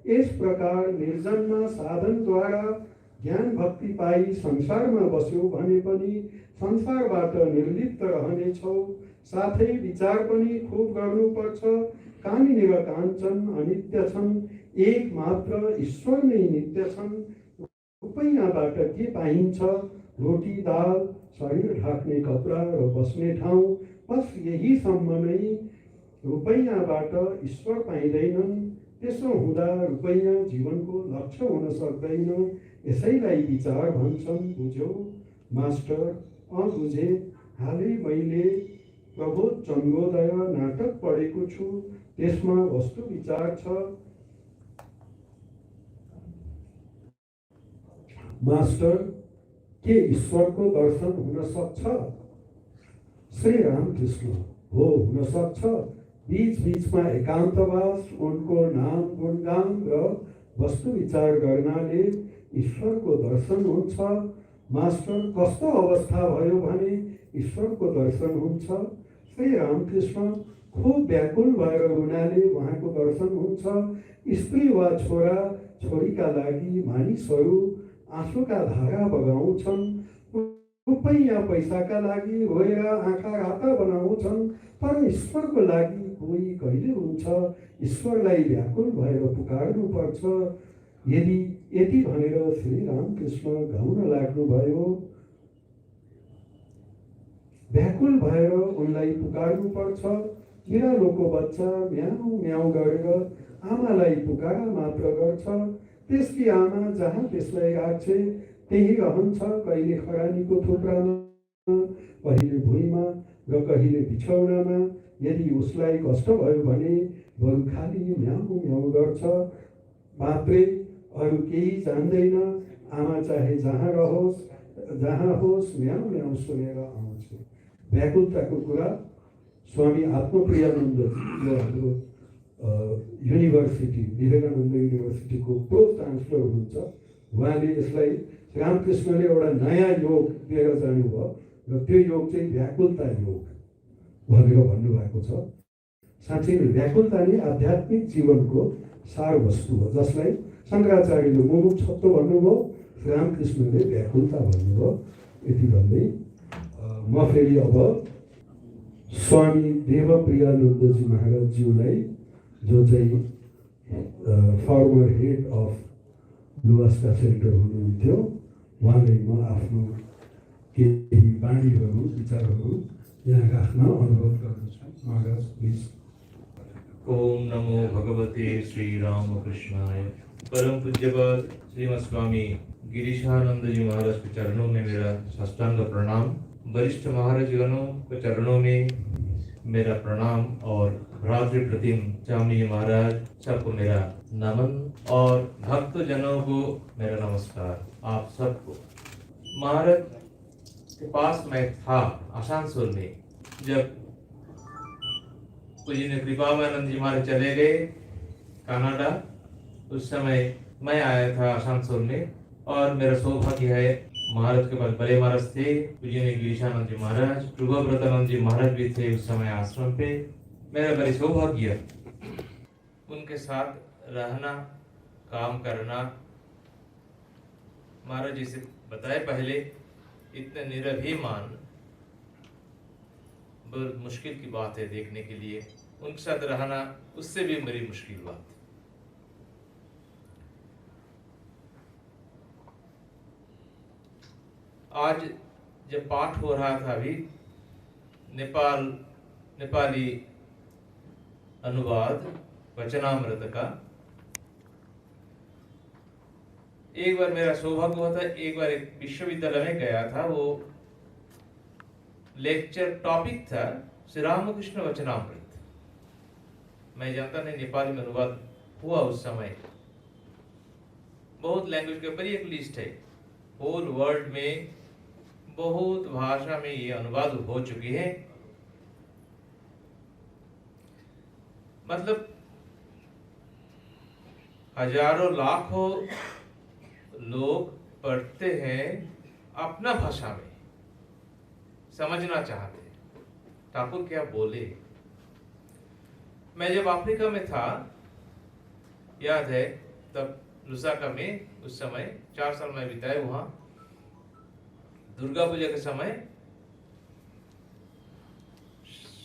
यस प्रकार निर्जनमा साधनद्वारा ज्ञान भक्ति पाई संसारमा बस्यौ भने पनि संसारबाट निर्लिप्त रहनेछौ। साथै विचार पनि खूब गर्नुपर्छ। कामिनी र काञ्चन अनित्य छन्, एक मात्र ईश्वर नै नित्य छन्। रुपैयाँबाट के पाइन्छ? रोटी दाल, शरीर ढाक्ने कपडा र बस्ने ठाउँ, बस यही सम्म नै। रुपैयाँबाट ईश्वर पाइँदैनन्। त्यसो हुँदा रुपैयाँ जीवनको लक्ष्य हुन सक्दैन। यसैलाई विचार भन्छन्। बुझ्यौ मास्टर? बुझे। हालै मैले प्रबोध चन्द्रोदय नाटक पढेको छु। त्यसमा वस्तु विचार छ। मास्टर, के ईश्वरको दर्शन हुन सक्छ? श्री रामकृष्ण: हो, हुन सक्छ। बीच बीचमा एकान्तवास, उनको नाम गुणगान र वस्तु विचार गर्नाले ईश्वरको दर्शन हुन्छ। मास्टर, कस्तो अवस्था भयो भने ईश्वरको दर्शन हुन्छ? श्री रामकृष्ण: खुब व्याकुल भएर रुनाले उहाँको दर्शन हुन्छ। स्त्री वा छोरा छोरीका लागि मानिसहरू आँसुका धारा बगाउँछन्। रुपैयाँ पैसाका लागि रोएर आँखा राता बनाउँछन्। तर ईश्वरको लागि कोही कहिले हुन्छ? ईश्वरलाई व्याकुल भएर पुकार्नुपर्छ। यति भनेर श्री रामकृष्ण गाउन लाग्नुभयो। व्याकुल भएर उनलाई पुकार्नुपर्छ। बिरालोको बच्चा म्याउ म्याउ गरेर आमालाई पुकारा मात्र गर्छ। त्यसकी आमा जहाँ त्यसलाई राख्छे त्यही रहन्छ। कहिले खरानीको थुप्रामा, कहिले भुइँमा र कहिले बिछौनामा। यदि उसलाई कष्ट भयो भने बरु खाली म्याउ म्याउ गर्छ मात्रै, अरू केही जान्दैन। आमा चाहे जहाँ होस् म्याउ म्याउ सुनेर आउँछ। व्याकुलताको कुरा स्वामी आत्मप्रियानन्दजी जो हाम्रो युनिभर्सिटी, विवेकानन्द युनिभर्सिटीको प्रो चान्सलर हुनुहुन्छ, उहाँले यसलाई रामकृष्णले एउटा नयाँ योग दिएर जानुभयो र त्यो योग चाहिँ व्याकुलता योग भनेर भन्नुभएको छ। साँच्चै नै व्याकुलता नै आध्यात्मिक जीवनको सार वस्तु हो, जसलाई शङ्कराचार्यले मुमुक्षत्व भन्नुभयो, रामकृष्णले व्याकुलता भन्नुभयो। यति भन्दै म फेरि अब स्वामी देवप्रियानन्दजी महाराजज्यूलाई, जो चाहिँ फर्मर हेड अफ लुवास्का सेन्टर हुनुहुन्थ्यो, उहाँलाई म आफ्नो केही बाणीहरू विचारहरू यहाँ राख्न अनुरोध गर्दछु। महाराज प्लिज। ओम नमो भगवते श्री रामकृष्णाय। परम पूज्यपाद श्रीमद स्वामी गिरीशानंद जी महाराज के चरणों में मेरा साष्टांग प्रणाम। वरिष्ठ महाराजगणों के चरणों में मेरा प्रणाम और भ्रातृ प्रतिम स्वामी महाराज सबको मेरा नमन और भक्तजनों को मेरा नमस्कार। आप सबको महाराज के पास मैं था आसानसोल में, जब पूज्य कृपावानंद जी महाराज चले गए कनाडा, उस समय मैं आया था आसानसोल में। और मेरा सौभाग्य है महाराज के पास बड़े महाराज थे, पूज्य गिरीशानंद जी महाराज, प्रभुव्रतानंद जी महाराज भी थे उस समय आश्रम पे। मेरा बड़ी सौभाग्य उनके साथ रहना, काम करना। महाराज जी से बताए पहले, इतने निरभिमान बहुत मुश्किल की बात है देखने के लिए, उनके साथ रहना उससे भी बड़ी मुश्किल बात। आज जब पाठ हो रहा था अभी नेपाली अनुवाद वचनामृत का, एक बार मेरा सौभाग्य हुआ था, एक बार एक विश्वविद्यालय में गया था, वो लेक्चर टॉपिक था श्री रामकृष्ण वचनामृत। मैं जानता नहीं नेपाली में अनुवाद हुआ उस समय, बहुत लैंग्वेज के ऊपर एक लिस्ट है, होल वर्ल्ड में बहुत भाषा में ये अनुवाद हो चुकी है। मतलब हजारों लाखों लोग पढ़ते हैं अपना भाषा में, समझना चाहते हैं ठाकुर क्या बोले। मैं जब अफ्रीका में था, याद है तब लुसाका में, उस समय 4 साल मैं बिताए वहां। दुर्गा पूजा के समय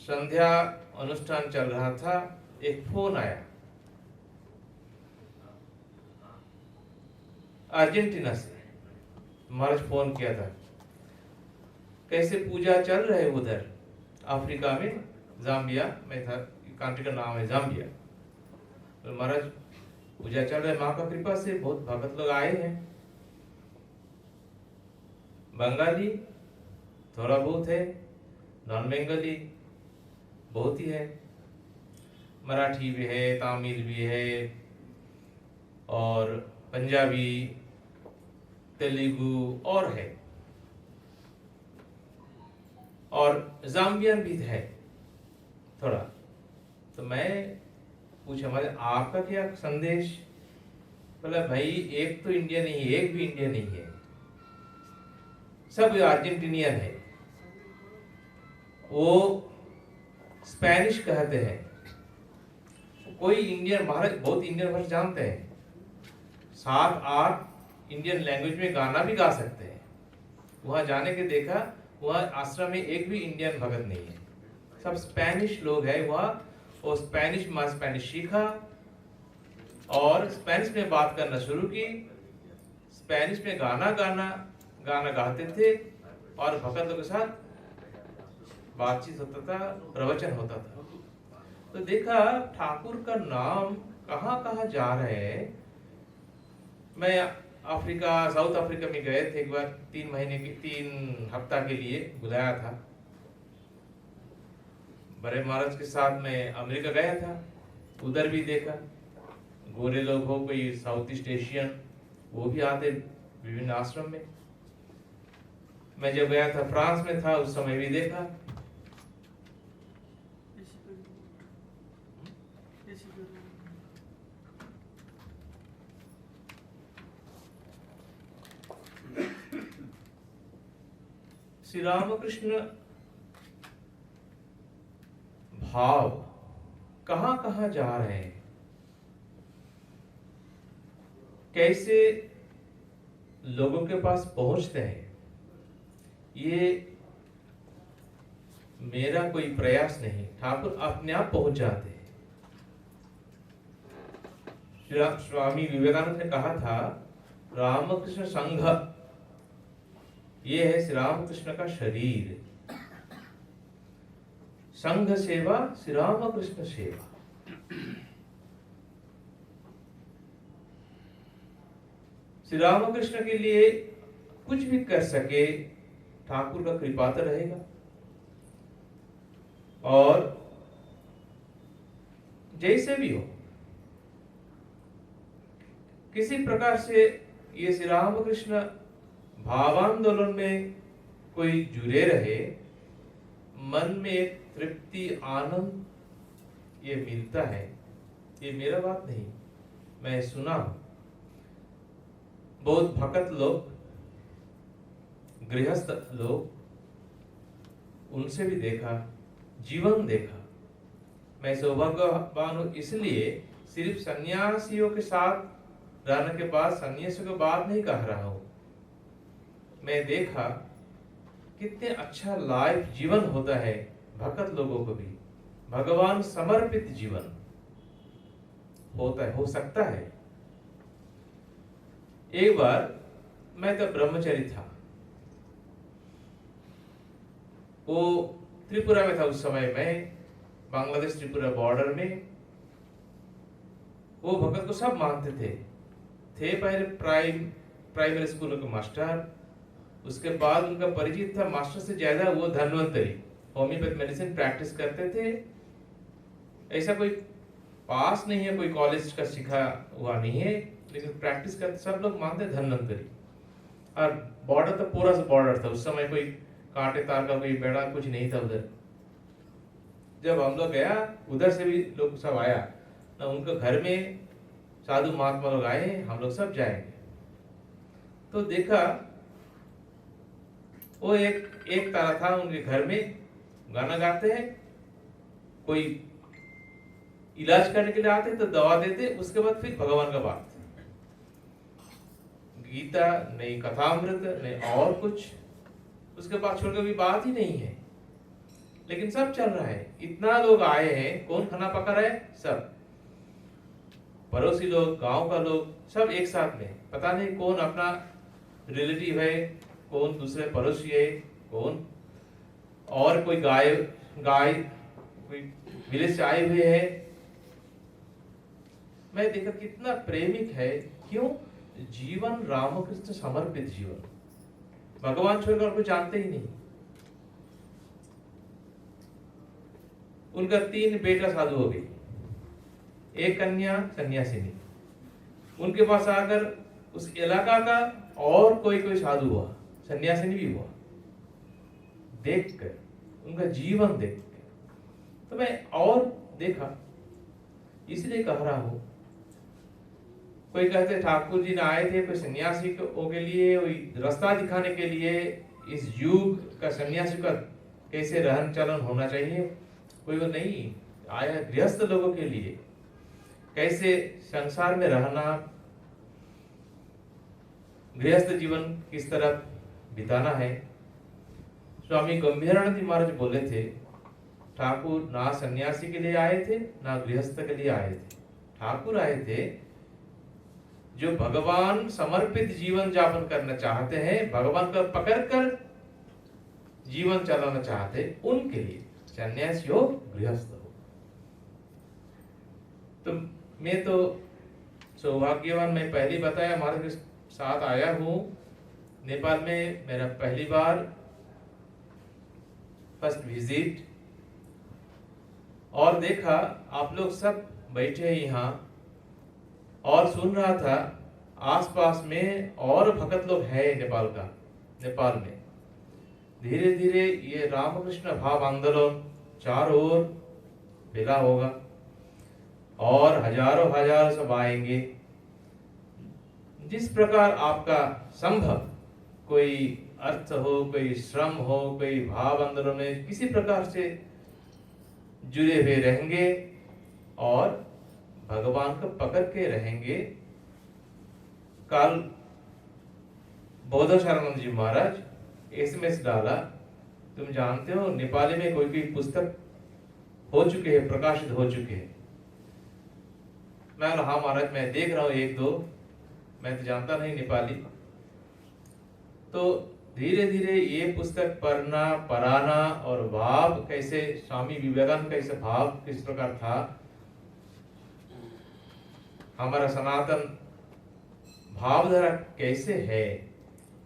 संध्या अनुष्ठान चल रहा था, एक फोन आया अर्जेंटीना से। महाराज फोन किया था, कैसे पूजा चल रहे उधर अफ्रीका में, जाम्बिया में था, कंट्री का नाम है जाम्बिया। तो महाराज पूजा चल रहा है, माँ का कृपा से बहुत भक्त लोग आए हैं। बंगाली थोड़ा बहुत है, नॉन बंगाली बहुत ही है, मराठी भी है, तमिल भी है, और पंजाबी, तेलुगु और है, और जाम्बियन भी है थोड़ा। तो मैं पूछा, हमारे आपका क्या संदेश? बोला भाई एक तो इंडिया नहीं है, एक भी इंडिया नहीं है, सब अर्जेंटीनियन है। वो स्पेनिश कहते हैं, कोई इंडियन, महाराज बहुत इंडियन भाषा जानते हैं, 7-8 इंडियन लैंग्वेज में गाना भी गा सकते हैं। वहां जाने के देखा, वहां आश्रम में एक भी इंडियन भगत नहीं है, सब स्पेनिश लोग हैं वहां। और स्पेनिश सीखा और स्पेनिश में बात करना शुरू की, स्पेनिश में गाना गाते थे, और भक्तों के साथ बातचीत होता था, प्रवचन होता था। तो देखा ठाकुर का नाम कहाँ कहाँ जा रहे हैं। मैं अफ्रीका, साउथ अफ्रीका में गए थे एक बार, 3 हफ्ता के लिए बुलाया था। बड़े महाराज के साथ मैं अमेरिका गया था, उधर भी देखा गोरे लोग हो, कोई साउथ ईस्ट एशियन, वो भी आते विभिन्न आश्रम में। मैं जब गया था फ्रांस में था, उस समय भी देखा। श्री रामकृष्ण भाव कहां कहां जा रहे हैं, कैसे लोगों के पास पहुंचते हैं, ये मेरा कोई प्रयास नहीं, ठाकुर अपने आप पहुंच जाते हैं। स्वामी विवेकानंद ने कहा था, रामकृष्ण संघ ये है श्री रामकृष्ण का शरीर, संघ सेवा श्री रामकृष्ण सेवा। श्री रामकृष्ण के लिए कुछ भी कर सके, ठाकुर का कृपा तो रहेगा। और जैसे भी हो, किसी प्रकार से ये श्री रामकृष्ण भावांदोलन में कोई जुड़े रहे, मन में एक तृप्ति आनंद ये मिलता है। ये मेरा बात नहीं, मैं सुना हूं। बहुत भक्त लोग, गृहस्थ लोग, उनसे भी देखा, जीवन देखा। मैं सौभाग्यवान हूं इसलिए सिर्फ सन्यासियों के साथ रहने के बाद सन्यासियों की बात नहीं कह रहा हूं। मैं देखा कितने अच्छा लाइफ जीवन होता है भक्त लोगों को भी, भगवान समर्पित जीवन होता है, हो सकता है। एक बार मैं तो ब्रह्मचारी था, वो त्रिपुरा में था उस समय, मैं बांग्लादेश त्रिपुरा बॉर्डर में। वो भगत को सब मानते थे पहले प्राइमरी स्कूल के मास्टर, उसके बाद उनका परिचित था मास्टर से ज्यादा वो धन्वंतरी, होम्योपैथ मेडिसिन प्रैक्टिस करते थे। ऐसा कोई पास नहीं है, कोई कॉलेज का सीखा हुआ नहीं है, लेकिन प्रैक्टिस करते सब लोग मानते धन्वंतरी। और बॉर्डर तो पूरा सा बॉर्डर था उस समय, कोई कांटे तार का कोई बेड़ा कुछ नहीं था उधर। जब हम लोग गया, उधर से भी लोग सब आया ना, उनके घर में साधु महात्मा लोग आए, हम लोग सब जाएंगे। तो देखा वो एक तारा था उनके घर में, गाना गाते हैं, कोई इलाज करने के लिए आते तो दवा देते, उसके बाद फिर भगवान का बात, गीता नहीं, कथामृत नहीं, और कुछ उसके बाद छोड़कर भी बात ही नहीं है। लेकिन सब चल रहा है, इतना लोग आए हैं, कौन खाना पका रहा है? सब पड़ोसी लोग, गांव का लोग, सब एक साथ में। पता नहीं कौन अपना रिलेटिव है, कौन दूसरे पड़ोसी है, कौन और कोई गाय कोई विलेज से आए हुए हैं। मैं देखा कितना प्रेमिक है। क्यों? जीवन रामकृष्ण समर्पित जीवन, भगवान छोड़कर कुछ जानते ही नहीं। उनका 3 बेटा साधु हो गई, एक कन्या सन्यासिनी। उनके पास आकर उस इलाका का और कोई साधु हुआ, सन्यासिनी भी हुआ। देखकर उनका जीवन देखकर तो मैं और देखा, इसलिए कह रहा हूं। कोई कहते ठाकुर जी ने आए थे कोई सन्यासी के लिए, कोई रास्ता दिखाने के लिए, इस युग का सन्यासी का कैसे रहन चलन होना चाहिए। कोई वो नहीं आया, गृहस्थ लोगों के लिए कैसे संसार में रहना, गृहस्थ जीवन किस तरह बिताना है। स्वामी गंभीरानंद जी महाराज बोले थे, ठाकुर ना सन्यासी के लिए आए थे ना गृहस्थ के लिए आए थे। ठाकुर आए थे जो भगवान समर्पित जीवन यापन करना चाहते हैं, भगवान को पकड़कर जीवन चलाना चाहते, उनके लिए, सन्यासी हो गृहस्थ हो। तो मैं तो सौभाग्यवान, मैं पहले बताया हमारे के साथ आया हूं नेपाल में, मेरा पहली बार फर्स्ट विजिट। और देखा आप लोग सब बैठे हैं यहाँ, और सुन रहा था आसपास में और भक्त लोग हैं नेपाल में। धीरे धीरे ये रामकृष्ण भाव आंदोलन चारों ओर फैला होगा और हजारों सब आएंगे। जिस प्रकार आपका संभव, कोई अर्थ हो, कोई श्रम हो, कोई भाव आंदोलन में किसी प्रकार से जुड़े हुए रहेंगे और भगवान को पकड़ के रहेंगे। कल बोधाचार्य जी महाराज एसएमएस डाला, तुम जानते हो नेपाली में कोई पुस्तक हो चुके हैं, प्रकाशित हो चुके हैं। मैं हाँ महाराज, मैं देख रहा हूँ 1-2, मैं तो जानता नहीं नेपाली। तो धीरे धीरे ये पुस्तक पढ़ना और भाव कैसे, स्वामी विवेकानंद का ऐसा भाव किस प्रकार था, हमारा सनातन भावधारा कैसे है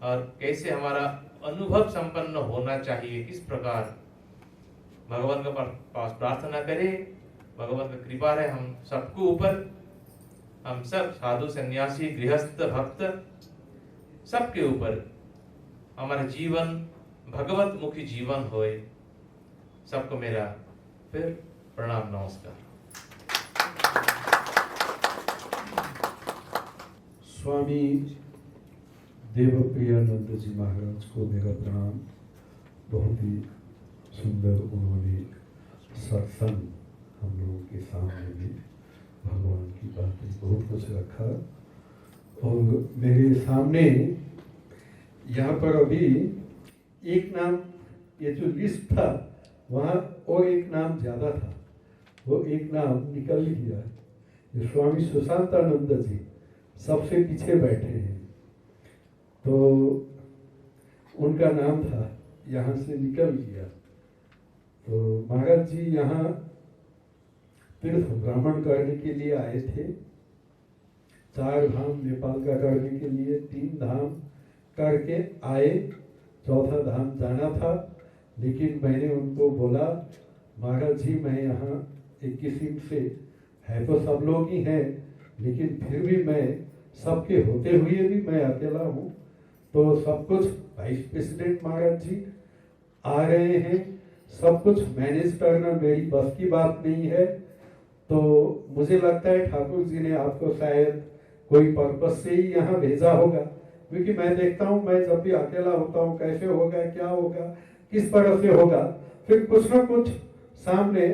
और कैसे हमारा अनुभव संपन्न होना चाहिए, किस प्रकार भगवान का पास प्रार्थना करें, भगवान का कृपा रहे हम सबको ऊपर, हम सब साधु सन्यासी गृहस्थ भक्त सबके ऊपर हमारा जीवन भगवत मुखी जीवन होए। सबको मेरा फिर प्रणाम नमस्कार। स्वामी देवप्रियानंद जी महाराज को मेरा प्रणाम। बहुत ही सुंदर उन्होंने सत्संग हम लोगों के सामने में भगवान की बातें बहुत कुछ रखा। और मेरे सामने यहाँ पर अभी एक नाम, ये जो लिस्ट था वहाँ और एक नाम ज़्यादा था, वो एक नाम निकल ही गया। ये स्वामी सुशांतानंद जी सबसे पीछे बैठे हैं, तो उनका नाम था, यहाँ से निकल गया। तो महाराज जी यहाँ तीर्थ भ्रमण करने के लिए आए थे, 4 धाम नेपाल का करने के लिए, 3 धाम करके आए, 4था धाम जाना था। लेकिन मैंने उनको बोला, महाराज जी मैं यहाँ एक किस्म से, है तो सब लोग ही हैं, लेकिन फिर भी मैं सबके होते हुए भी मैं अकेला हूँ, तो सब कुछ वाइस प्रेसिडेंट महाराज जी आ रहे हैं, सब कुछ मैनेज करना मेरी बस की बात नहीं है। तो मुझे लगता है ठाकुर जी ने आपको शायद कोई पर्पस से ही यहाँ भेजा होगा, क्योंकि मैं देखता हूँ मैं जब भी अकेला होता हूँ, कैसे होगा, क्या होगा, किस तरह से होगा, फिर कुछ ना कुछ सामने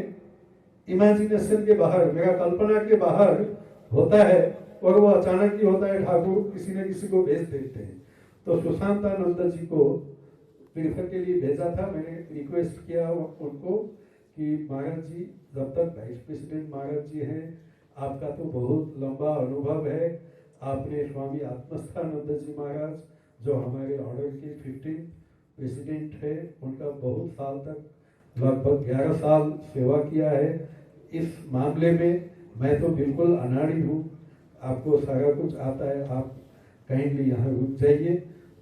इमेजिनेशन के बाहर, मेरा कल्पना के बाहर होता है, और वो अचानक ही होता है, ठाकुर किसी न किसी को भेज देते हैं। तो सुशांतानंद जी को तीर्थ के लिए भेजा था। मैंने रिक्वेस्ट किया उनको कि महाराज जी जब तक वाइस प्रेसिडेंट महाराज जी हैं, आपका तो बहुत लंबा अनुभव है, आपने स्वामी आत्मस्थानंद जी महाराज जो हमारे ऑर्डर के 15 प्रेसिडेंट है, उनका बहुत साल तक, लगभग 11 साल सेवा किया है। इस मामले में मैं तो बिल्कुल अनाड़ी हूँ, आपको सारा कुछ आता है, आप काइंडली यहाँ रुक जाइए।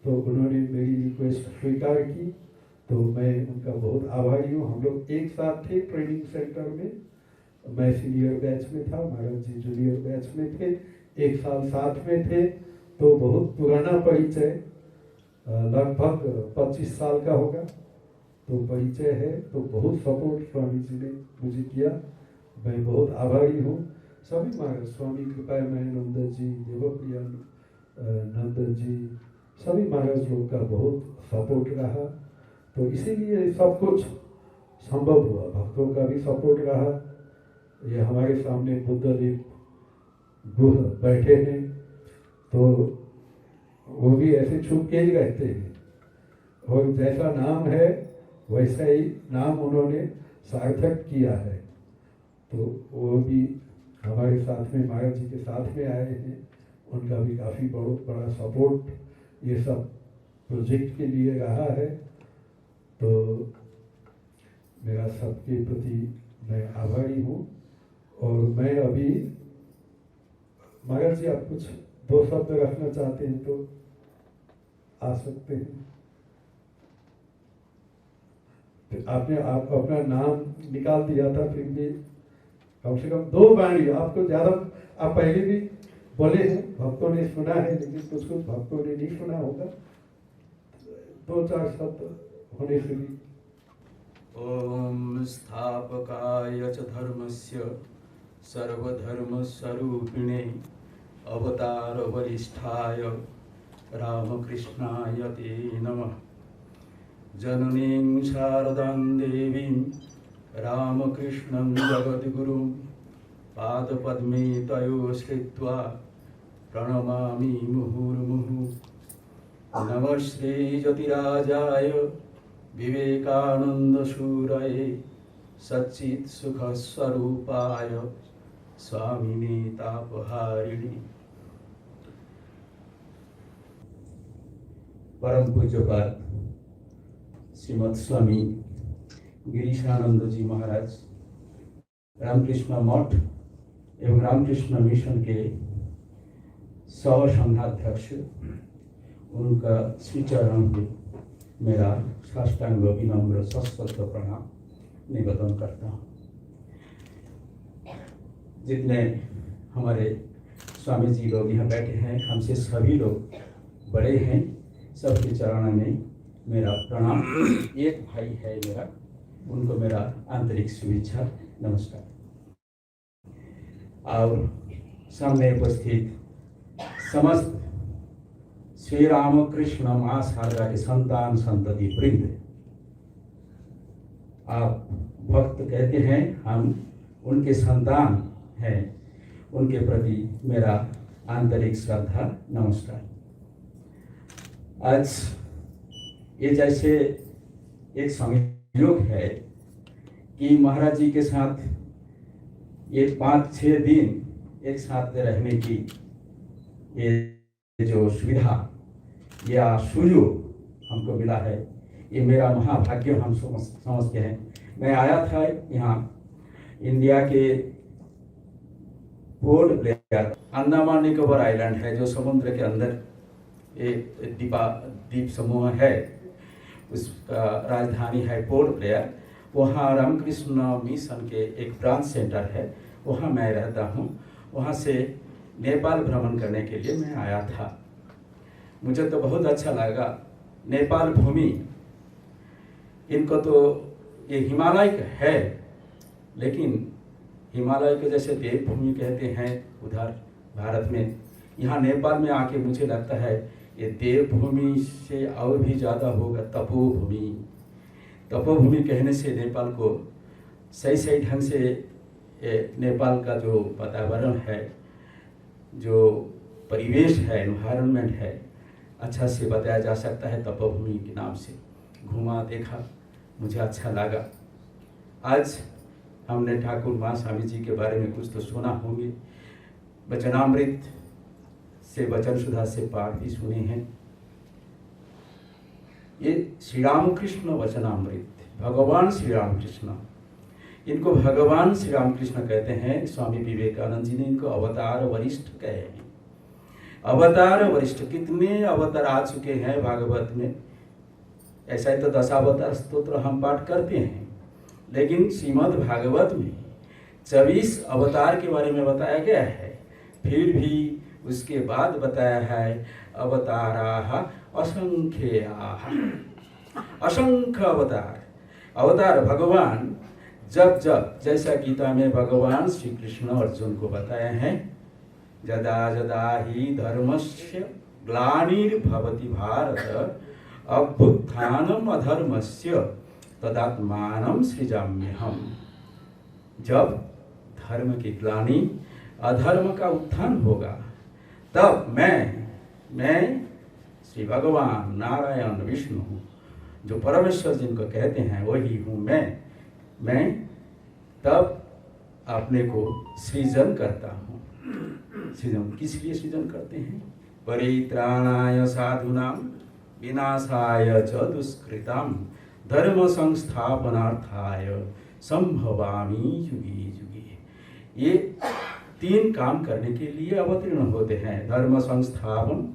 तो उन्होंने मेरी रिक्वेस्ट स्वीकार की, तो मैं उनका बहुत आभारी हूँ। हम लोग एक साथ थे ट्रेनिंग सेंटर में, मैं सीनियर बैच में था, महाराज जी जूनियर बैच में थे, 1 साल साथ में थे। तो बहुत पुराना परिचय, लगभग 25 साल का होगा, तो परिचय है। तो बहुत सपोर्ट स्वामी जी ने मुझे किया, मैं बहुत आभारी हूँ। सभी महाराज, स्वामी कृपानंद जी, देवप्रिया नंद जी, सभी महाराज लोग का बहुत सपोर्ट रहा, तो इसीलिए सब कुछ संभव हुआ। भक्तों का भी सपोर्ट रहा। ये हमारे सामने बुद्धदेव गुह बैठे हैं, तो वो भी ऐसे छुप के ही रहते हैं, और जैसा नाम है वैसा ही नाम उन्होंने सार्थक किया है। तो वो भी हमारे साथ में, महाराज जी के साथ में आए हैं, उनका भी काफ़ी बहुत बड़ा सपोर्ट ये सब प्रोजेक्ट के लिए रहा है। तो मेरा सबके प्रति मैं आभारी हूँ। और मैं अभी, महाराज जी आप कुछ 2 शब्द रखना चाहते हैं तो आ सकते हैं। आपने अपना नाम निकाल दिया था, फिर भी कम से कम 2 वाणी, आपको ज्यादा, आप पहले भी बोले हैं, भक्तों ने सुना है, लेकिन कुछ कुछ भक्तों ने नहीं सुना होगा, 2-4 शब्द होने से भी। ओम स्थापकाय च धर्मस्य सर्वधर्म स्वरूपिणे अवतार वरिष्ठाय रामकृष्णाय ते नमः। जननीं शारदां देवीं रामकृष्णं जगद्गुरुं पादपद्मे तयोः स्थित्वा प्रणमामि मुहुर्मुहुः। नमः श्रीजतिराजाय विवेकानन्दशूरये सच्चित्सुखस्वरूपाय स्वामिने तापहारिणे। परम पूज्यपाद श्रीमद स्वामी गिरीशानंद जी महाराज, रामकृष्ण मठ एवं रामकृष्ण मिशन के सौ संघाध्यक्ष, उनका श्री चरण में मेरा साष्टांग विनम्र सशक्त प्रणाम निवेदन करता हूँ। जितने हमारे स्वामी जी लोग यहाँ बैठे हैं, हमसे सभी लोग बड़े हैं, सबके चरण में मेरा प्रणाम। एक भाई है मेरा, उनको मेरा आंतरिक शुभेच्छा, नमस्कार। और सामने उपस्थित समस्त श्री रामकृष्ण महासागर के संतान संतति वृंद, आप भक्त कहते हैं, हम उनके संतान हैं, उनके प्रति मेरा आंतरिक श्रद्धा, नमस्कार। आज ये जैसे एक संयोग है कि महाराज जी के साथ ये 5-6 दिन एक साथ रहने की ये जो सुविधा या सुयोग हमको मिला है, ये मेरा महाभाग्य हम समझते हैं। मैं आया था यहाँ इंडिया के port Blair, Andaman Nicobar island है जो समुद्र के अंदर एक द्वीप समूह है, उसका राजधानी है पोर्ट ब्लेयर। वहाँ रामकृष्ण मिशन के एक ब्रांच सेंटर है, वहाँ मैं रहता हूँ। वहाँ से नेपाल भ्रमण करने के लिए मैं आया था। मुझे तो बहुत अच्छा लगा। नेपाल भूमि, इनको तो ये हिमालय है, लेकिन हिमालय के जैसे देवभूमि कहते हैं उधर भारत में, यहाँ नेपाल में आके मुझे लगता है ये देवभूमि से और भी ज़्यादा होगा तपोभूमि। तपोभूमि कहने से नेपाल को सही सही ढंग से नेपाल का जो वातावरण है, जो परिवेश है, एनवायरनमेंट है, अच्छा से बताया जा सकता है तपोभूमि के नाम से। घूमा, देखा, मुझे अच्छा लगा। आज हमने ठाकुर महास्वामी जी के बारे में कुछ तो सुना होंगे, वचनामृत से, वचन सुधा से पाठ भी सुने हैं। ये श्री रामकृष्ण वचनामृत, भगवान श्री रामकृष्ण, इनको भगवान श्री रामकृष्ण कहते हैं। स्वामी विवेकानंद जी ने इनको अवतार वरिष्ठ कहे हैं। अवतार वरिष्ठ, कितने अवतार आ चुके हैं भागवत में। ऐसा ही तो 10 अवतार स्तोत्र हम पाठ करते हैं, लेकिन श्रीमद् भागवत में 24 अवतार के बारे में बताया गया है। फिर भी उसके बाद बताया है अवताराः असंख्याः, असंख्य अवतार। अवतार भगवान जब जब, जैसा गीता में भगवान श्री कृष्ण अर्जुन को बताए हैं, यदा यदा हि धर्मस्य ग्लानिर्भवति भारत अभ्युत्थानम् अधर्मस्य तदात्मानं सृजाम्यहम्। जब धर्म की ग्लानि, अधर्म का उत्थान होगा, तब मैं श्री भगवान नारायण विष्णु हूँ, जो परमेश्वर जिनको कहते हैं वही हूँ मैं तब अपने को सृजन करता हूँ। सृजन किस लिए सृजन करते हैं? परित्राणाय साधूनां विनाशाय च दुष्कृतां धर्म संस्थापनार्थाय संभवामि युगे युगे। ये 3 काम करने के लिए अवतीर्ण होते हैं। धर्म संस्थापन,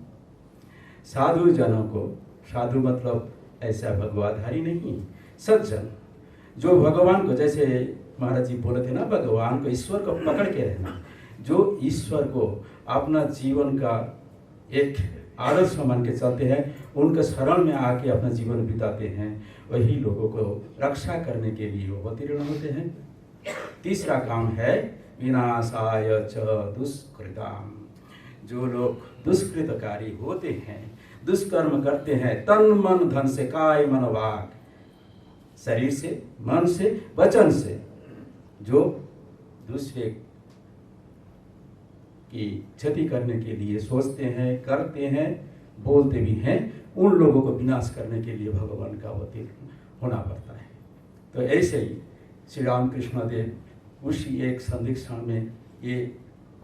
साधु जनों को, साधु मतलब ऐसा भगवाधारी नहीं, सज्जन जो भगवान को, जैसे महाराज जी बोले थे ना, भगवान को, ईश्वर को पकड़ के रहना, जो ईश्वर को अपना जीवन का एक आदर्श मान के चलते हैं, उनके शरण में आके अपना जीवन बिताते हैं, वही लोगों को रक्षा करने के लिए वो अवतीर्ण होते हैं। तीसरा काम है विनाशाय च दुष्कृताम। जो लोग दुष्कृतकारी होते हैं, दुष्कर्म करते हैं, तन मन धन से, काय मन वाक, शरीर से, मन से, वचन से, जो दूसरे की क्षति करने के लिए सोचते हैं, करते हैं, बोलते भी हैं, उन लोगों को विनाश करने के लिए भगवान का अवतीर्ण होना पड़ता है। तो ऐसे ही श्री रामकृष्ण देव उसी एक संदिग्ध में, ये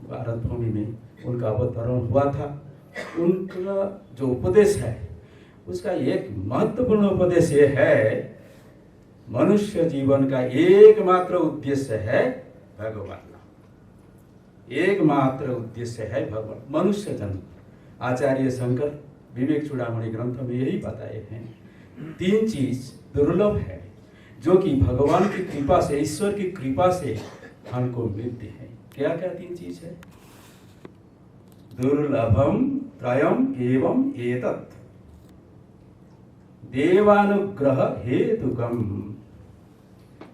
भारत भूमि में उनका अवतरण हुआ था। उनका जो उपदेश है, उसका एक महत्वपूर्ण उपदेश ये है, मनुष्य जीवन का एकमात्र उद्देश्य है भगवान। एकमात्र उद्देश्य है भगवान, मनुष्य जन्म। आचार्य शंकर विवेक चूड़ामणि ग्रंथ में यही बताए हैं। 3 चीज दुर्लभ है जो कि भगवान की कृपा से, ईश्वर की कृपा से हमको मिलते हैं। क्या क्या 3 चीज है? दुर्लभम त्रयम एवं एतत् देवानुग्रह हेतुकम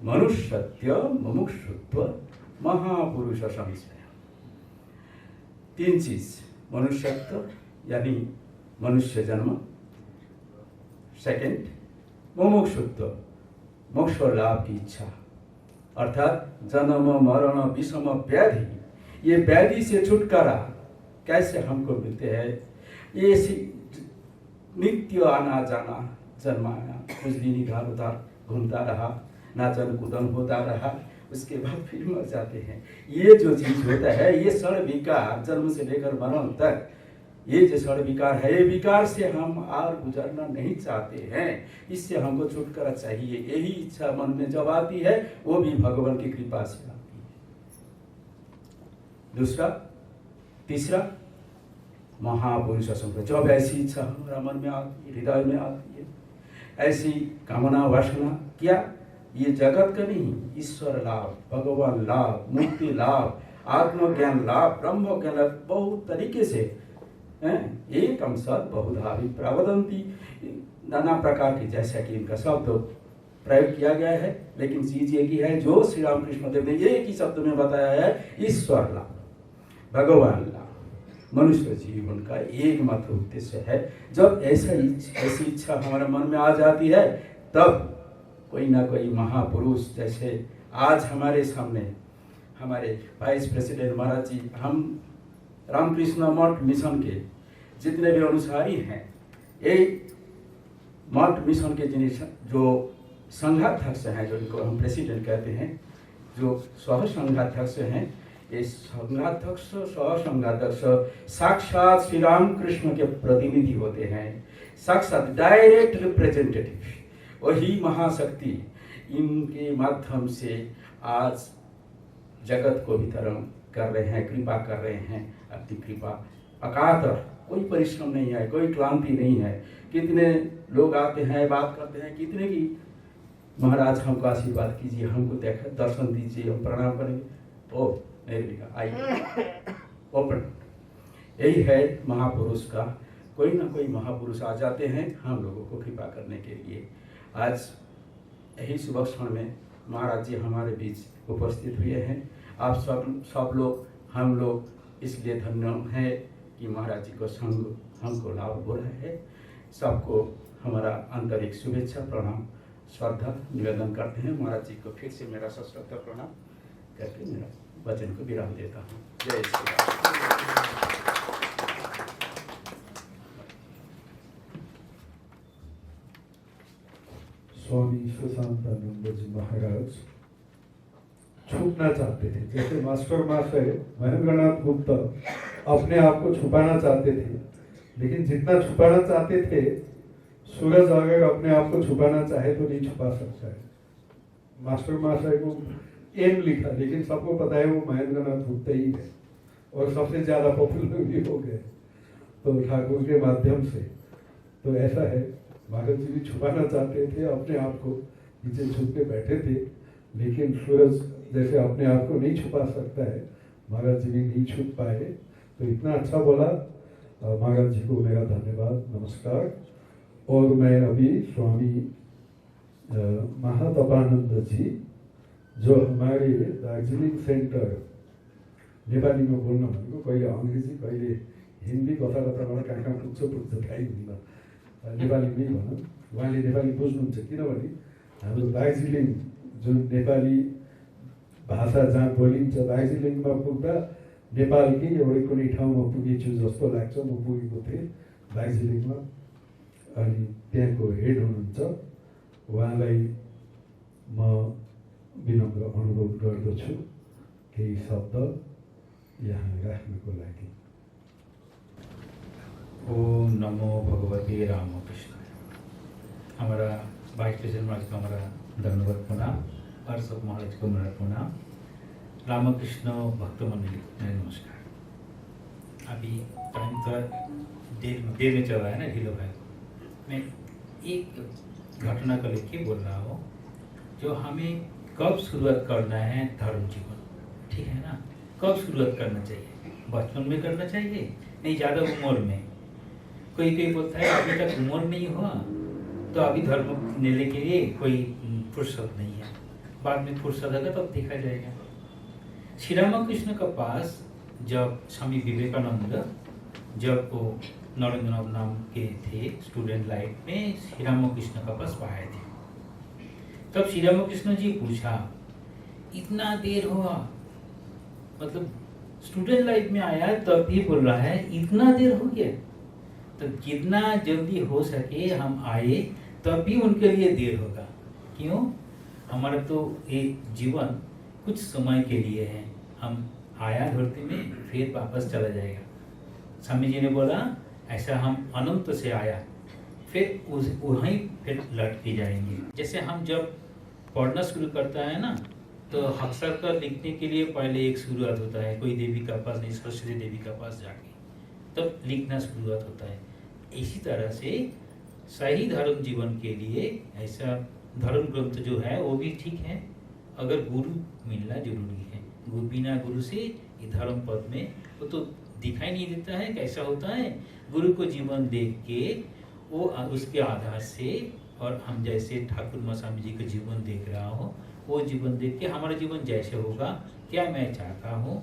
मनुष्यत्व मुमुक्षुत्व महापुरुष संशय। 3 चीज, मनुष्यत्व यानी मनुष्य जन्म, सेकंड मुमुक्षुत्व मोक्ष लाभ की इच्छा, अर्थात जन्म मरण विषम व्याधि, ये व्याधि से छुटकारा कैसे हमको मिलते हैं? ये नित्य आना जाना, जन्माना, बिजली निकाल उतार घूमता रहा, नाचन कूदन होता रहा, उसके बाद फिर मर जाते हैं। ये जो चीज होता है, ये षण विकार, जन्म से लेकर मरण तक, ये जो षण विकार है, ये विकार से हम और गुजरना नहीं चाहते हैं। इससे हमको छुटकारा चाहिए। यही इच्छा मन में जब आती है, वो भी भगवान की कृपा से आती है। दूसरा, तीसरा, महापुरुष संप्रदाय। जब ऐसी इच्छा हमारा मन में आती है, हृदय में आती है, ऐसी कामना वासना, क्या ये जगत का नहीं, ईश्वर लाभ, भगवान लाभ, मुक्ति लाभ, आत्मज्ञान लाभ, ब्रह्म ज्ञान लाभ, बहुत तरीके से एकम सद बहुधा विप्रवदन्ति, नाना प्रकार की, जैसा कि इनका शब्द प्रयोग किया गया है, लेकिन चीज एक ही है जो श्री रामकृष्ण देव ने एक ही शब्द में बताया है, ईश्वर लाभ, भगवान लाभ, मनुष्य जीवन का एकमात्र उद्देश्य है। जब ऐसी इच्छा हमारे मन में आ जाती है, तब कोई ना कोई महापुरुष, जैसे आज हमारे सामने हमारे वाइस प्रेसिडेंट महाराज जी, हम रामकृष्ण मठ मिशन के जितने भी अनुसारी हैं, ये मठ मिशन के जो संघाध्यक्ष हैं, जो इनको हम प्रेसिडेंट कहते हैं, जो सह संघाध्यक्ष हैं, ये संघाध्यक्ष सह संघाध्यक्ष साक्षात श्री रामकृष्ण के प्रतिनिधि होते हैं, साक्षात डायरेक्ट रिप्रेजेंटेटिव। वही महाशक्ति इनके माध्यम से आज जगत को वितरण कर रहे हैं, कृपा कर रहे हैं। अपनी कृपा अकातर, कोई परिश्रम नहीं है, कोई क्लांति नहीं है। कितने लोग आते हैं, बात करते हैं, कितने की महाराज हमको आशीर्वाद कीजिए, हमको देखा दर्शन दीजिए, हम प्रणाम करेंगे। ओ नहीं लिखा, आइए ओपन। यही है महापुरुष का, कोई ना कोई महापुरुष आ जाते हैं हम लोगों को कृपा करने के लिए। आज यही शुभ क्षण में महाराज जी हमारे बीच उपस्थित हुए हैं। आप सब लोग, हम लोग इसलिए धन्य हैं कि महाराज जी को संग हमको लाभ हो रहा है। सबको हमारा आंतरिक शुभेच्छा, प्रणाम, श्रद्धा निवेदन करते हैं। महाराज जी को फिर से मेरा सश्रद्धा प्रणाम करके मेरा वचन को विराम देता हूँ। जय श्री राम। स्वामी सुशांतानंद जी महाराज छुपना चाहते थे, जैसे मास्टर महाशय महेंद्रनाथ गुप्ता अपने आप को छुपाना चाहते थे, लेकिन जितना छुपाना चाहते थे, सूरज अगर अपने आप को छुपाना चाहे तो नहीं छुपा सकता है। मास्टर महाशय को एम लिखा, लेकिन सबको पता है वो महेंद्रनाथ गुप्ता ही है, और सबसे ज्यादा पॉपुलर भी हो गए तो ठाकुर के माध्यम से। तो ऐसा है, महाराज जी भी छुपाना चाहते थे, अपने आप को पीछे छुप के बैठे थे, लेकिन सूरज जैसे अपने आप को नहीं छुपा सकता है, महाराज जी भी नहीं छुप पाए। तो इतना अच्छा बोला, महाराज जी को मेरा धन्यवाद, नमस्कार। और मैं अभी स्वामी महातपानंद जी, जो हमारे दार्जिलिङ सेन्टर, नेपालीमा बोल्न भनेको कहिले अङ्ग्रेजी कहिले हिन्दी, कता कताबाट कहाँ कहाँ पुग्छ थाहै हुँदैन, नेपालीमै भनौँ। उहाँले नेपाली बुझ्नुहुन्छ, किनभने हाम्रो दार्जिलिङ जुन नेपाली भाषा जहाँ बोलिन्छ, दार्जिलिङमा पुग्दा नेपालकै एउटै कुनै ठाउँमा पुगेछु जस्तो लाग्छ। म पुगेको थिएँ दार्जिलिङमा, अनि त्यहाँको हेड हुनुहुन्छ, उहाँलाई म विनम्र अनुरोध गर्दछु केही शब्द यहाँ राख्नको लागि। ओम नमो भगवते रामकृष्ण। हमारा वाइस प्रेसिडेंट महाराज को हमारा धन्यवाद प्रणाम, और सब महाराज को मेरा प्रणाम। रामकृष्ण भक्त मंडली नमस्कार। अभी टाइम थोड़ा देर में चल रहा है ना, ढीलो है। मैं एक घटना को लेके बोल रहा हूँ। जो हमें कब शुरुआत करना है धर्म जीवन, ठीक है ना? कब शुरुआत करना चाहिए? बचपन में करना चाहिए, नहीं ज़्यादा उम्र में। कोई कोई बोलता है अभी तक उम्र नहीं हुआ तो अभी धर्म लेने के लिए कोई फुर्सत नहीं है, बाद में फुर्सत होगा तब देखा जाएगा। श्री रामकृष्ण के पास जब स्वामी विवेकानंद जब वो नरेंद्र नाम के थे स्टूडेंट लाइफ में, श्री रामकृष्ण के पास आए थे, तब श्री रामकृष्ण जी पूछा इतना देर हुआ, मतलब स्टूडेंट लाइफ में आया तब भी बोल रहा है इतना देर हो गया, तो जितना जल्दी हो सके हम आए तब भी उनके लिए देर होगा। क्यों? हमारा तो ये जीवन कुछ समय के लिए है, हम आया धरती में फिर वापस चला जाएगा। स्वामी जी ने बोला ऐसा हम अनंत से आया फिर वहीं फिर लौट के जाएंगे। जैसे हम जब पढ़ना शुरू करता है ना, तो अक्सर कर लिखने के लिए पहले एक शुरुआत होता है, कोई देवी का पास नहीं, सरस्वती देवी का पास जाके तब लिखना शुरुआत होता है। इसी तरह से सही धर्म जीवन के लिए ऐसा धर्म ग्रंथ जो है वो भी ठीक है, अगर गुरु मिलना जरूरी है। बिना गुरु से ये धर्म पद में वो तो दिखाई नहीं देता है कैसा होता है। गुरु को जीवन देख के वो उसके आधार से, और हम जैसे ठाकुर मसामी जी का जीवन देख रहा हूँ, वो जीवन देख के हमारा जीवन जैसे होगा, क्या मैं चाहता हूँ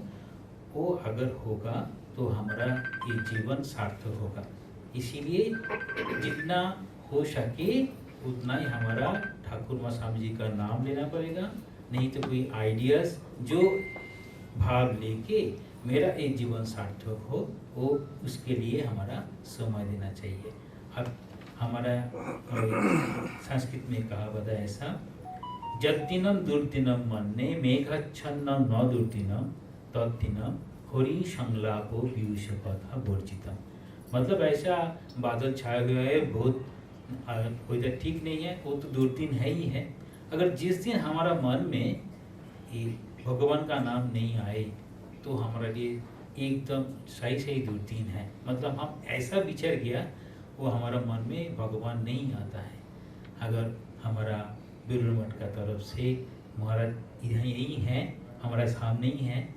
वो अगर होगा तो हमारा ये जीवन सार्थक होगा। इसीलिए जितना हो सके उतना ही हमारा ठाकुर मसामी जी का नाम लेना पड़ेगा, नहीं तो कोई आइडियाज जो भाव लेके मेरा एक जीवन सार्थक हो वो उसके लिए हमारा समय देना चाहिए। अब हमारा संस्कृत में कहावत है ऐसा, जद्दिनम दुर्दिनम मन्ने मेघाच्छन्न न दुर्दिनम तद्दिनम हरि संलापो पीयूष पथा वर्जितम। मतलब ऐसा बादल छाए हुए है, बहुत कोई तो ठीक नहीं है, वो तो दुर्दिन है ही है। अगर जिस दिन हमारा मन में ये भगवान का नाम नहीं आए तो हमारे लिए एकदम सही सही दुर्दिन है। मतलब हम ऐसा विचार गया वो हमारा मन में भगवान नहीं आता है। अगर हमारा बिरुल मठ का तरफ से महाराज इधर यही है, हमारा सामने ही है,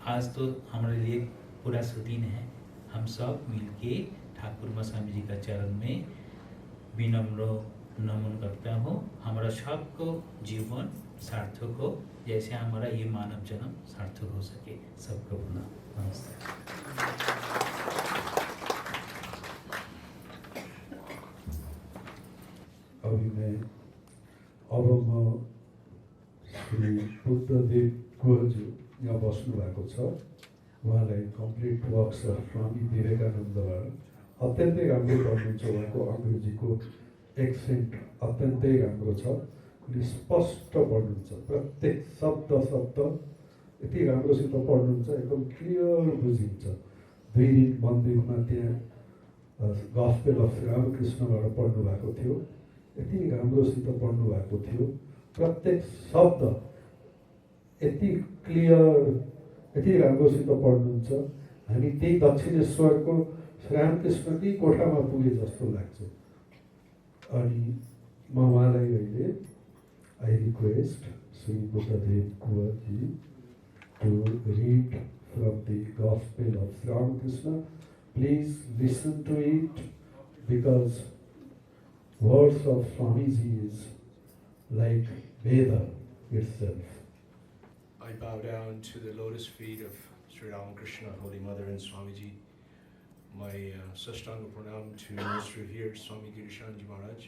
आज तो हमारे लिए पूरा सुदिन है। हम सब मिलके ठाकुर मसामी जी का चरण में विनम्र नमन करता हूँ, हमारा सबको जीवन सार्थक हो, जैसे हमारा ये मानव जन्म सार्थक हो सके। सबको पुनः नमस्कार। अभी मैं अब म श्री बुद्धदेव गुरुज्यू यहाँ बस्नु भएको छ, उहाँलाई कम्प्लिट वर्क्स अफ स्वामी विवेकानन्दबाट अत्यन्तै राम्रो पढ्नुहुन्छ। उहाँको अङ्ग्रेजीको एक्सेन्ट अत्यन्तै राम्रो छ, उनी स्पष्ट पढ्नुहुन्छ, प्रत्येक शब्द शब्द यति राम्रोसित पढ्नुहुन्छ, एकदम क्लियर बुझिन्छ। 2 दिन मन्दिरमा त्यहाँ गस्पेल अफ रामकृष्णबाट पढ्नु भएको थियो, यति राम्रोसित पढ्नु भएको थियो, प्रत्येक शब्द यति क्लियर यति राम्रोसित पढ्नुहुन्छ। हामी त्यही दक्षिणेश्वरको रामकृष्णकै कोठामा पुगे जस्तो लाग्छ। अनि म उहाँलाई अहिले I request Shri Buddhadev Kunwarji to read from the gospel of Ramakrishna. Please listen to it because words of Swamiji is like Veda itself. I bow down to the lotus feet of Sri Ramakrishna, Holy Mother, and Swamiji. My Sashtanga Pranam to Minister here, Swami Girishanji Maharaj,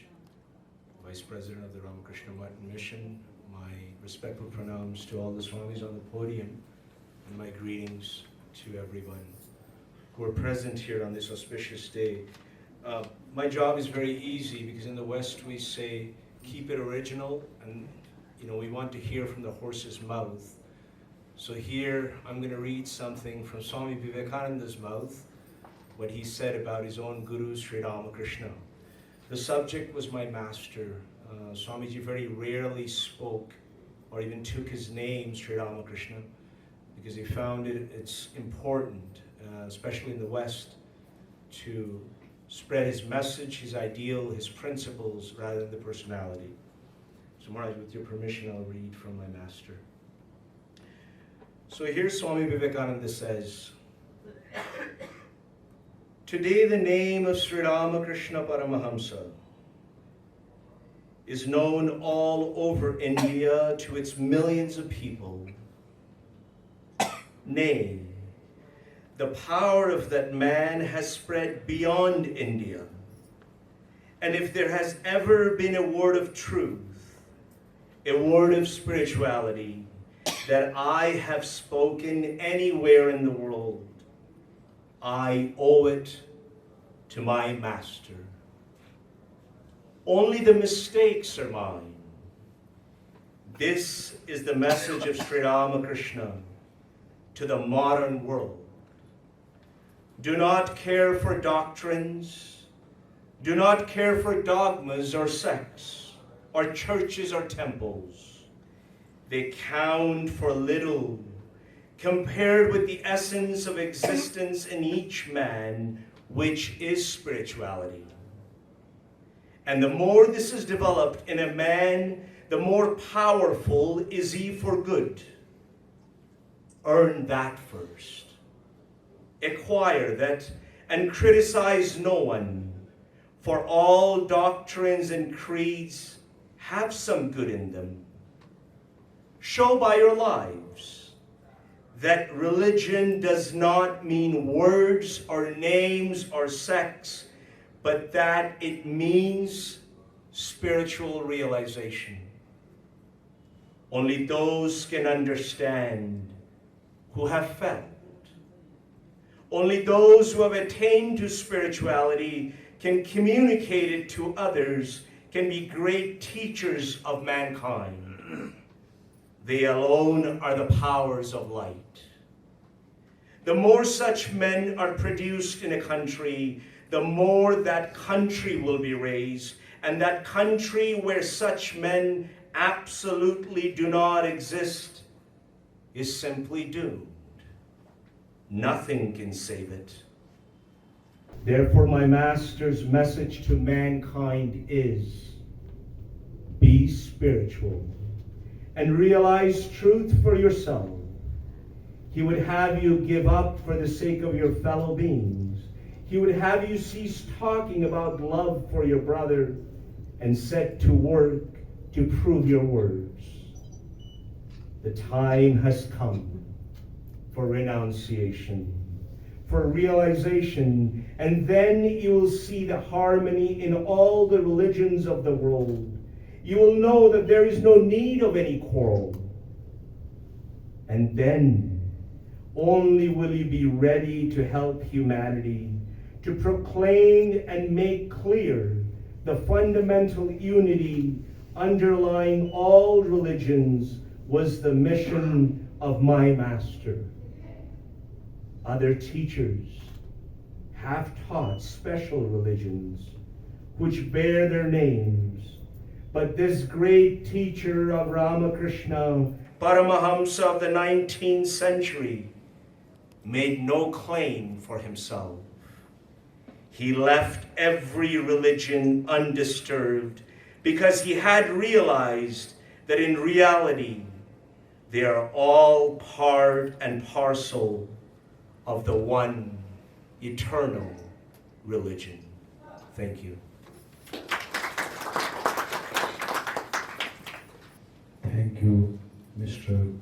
Vice President of the Ramakrishna Matan Mission. My respectful pranams to all the Swamis on the podium, and my greetings to everyone who are present here on this auspicious day. My job is very easy because in the West we say, keep it original, and we want to hear from the horse's mouth. So here I'm going to read something from Swami Vivekananda's mouth, what he said about his own Guru, Sri Ramakrishna. The subject was my master. Swamiji very rarely spoke or even took his name, Sri Ramakrishna, because he found it's important, especially in the West, to spread his message, his ideal, his principles, rather than the personality. So Maharaj, with your permission, I'll read from my master. So here Swami Vivekananda says, today the name of Sri Ramakrishna Paramahamsa is known all over India to its millions of people. Nay, the power of that man has spread beyond India. And if there has ever been a word of truth, a word of spirituality that I have spoken anywhere in the world, I owe it to my master. Only the mistakes are mine. This is the message of Sri Ramakrishna to the modern world. Do not care for doctrines. Do not care for dogmas or sects or churches or temples. They count for little compared with the essence of existence in each man, which is spirituality. And the more this is developed in a man, the more powerful is he for good. Earn that first. Acquire that and criticize no one, for all doctrines and creeds have some good in them. Show by your lives that religion does not mean words or names or sects, but that it means spiritual realization. Only those can understand who have felt. Only those who have attained to spirituality can communicate it to others, can be great teachers of mankind. They alone are the powers of light. The more such men are produced in a country, the more that country will be raised, and that country where such men absolutely do not exist is simply doomed. Nothing can save it. Therefore, my master's message to mankind is, be spiritual and realize truth for yourself. He would have you give up for the sake of your fellow beings. He would have you cease talking about love for your brother and set to work to prove your words. The time has come for renunciation, for realization, and then you will see the harmony in all the religions of the world. You will know that there is no need of any quarrel. And then only will you be ready to help humanity, to proclaim and make clear the fundamental unity underlying all religions was the mission of my master. Other teachers have taught special religions which bear their names, but this great teacher of Ramakrishna, Paramahamsa of the 19th century, made no claim for himself. He left every religion undisturbed because he had realized that in reality they are all part and parcel of the one eternal religion. Thank you. Thank you, Mr.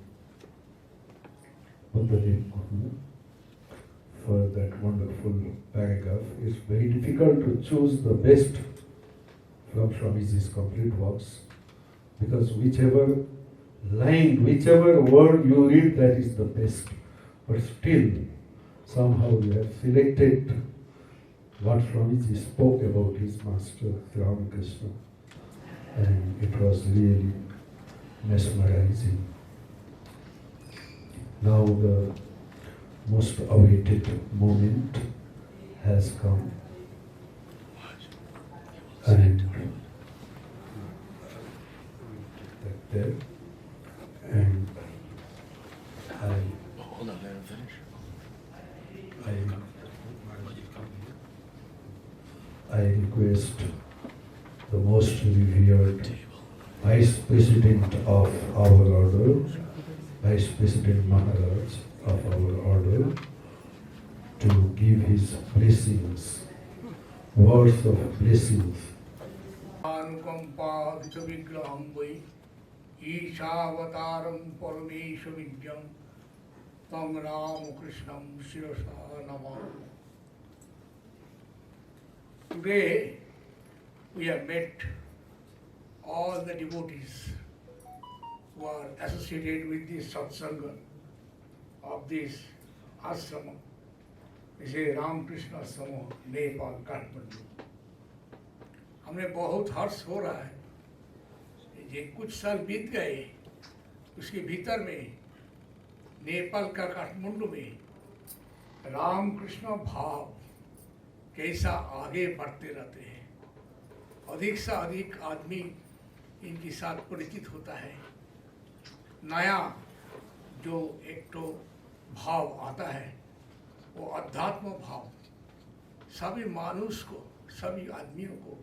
Buddhadev, for that wonderful paragraph. It's very difficult to choose the best from Swamiji's complete works, because whichever line, whichever word you read, that is the best. But still, somehow we have selected what Swamiji spoke about his master, Ramakrishna, and it was really mesmerizing. Now the most awaited moment has come, and that there, and Hold on, let him finish. I request the most revered Vice President of our order, Vice President Maharaj of our order, to give his blessings, words of blessings. अनुकंपादित विग्रहं वै ईशावतारं परमेश विज्ञं तं रामकृष्णं शिरसा Namami. Today we have met all the devotees who are associated with this satsanga of this ashrama. This is Ramakrishna Ashrama, Nepal, Kathmandu. हमें बहुत हर्ष हो रहा है ये कुछ साल बीत गए, उसके भीतर में नेपाल का काठमांडू में रामकृष्ण भाव कैसा आगे बढ़ते रहते हैं. अधिक से अधिक आदमी इनके साथ परिचित होता है. नया जो एक तो भाव आता है वो अध्यात्म भाव सभी मानुष को, सभी आदमियों को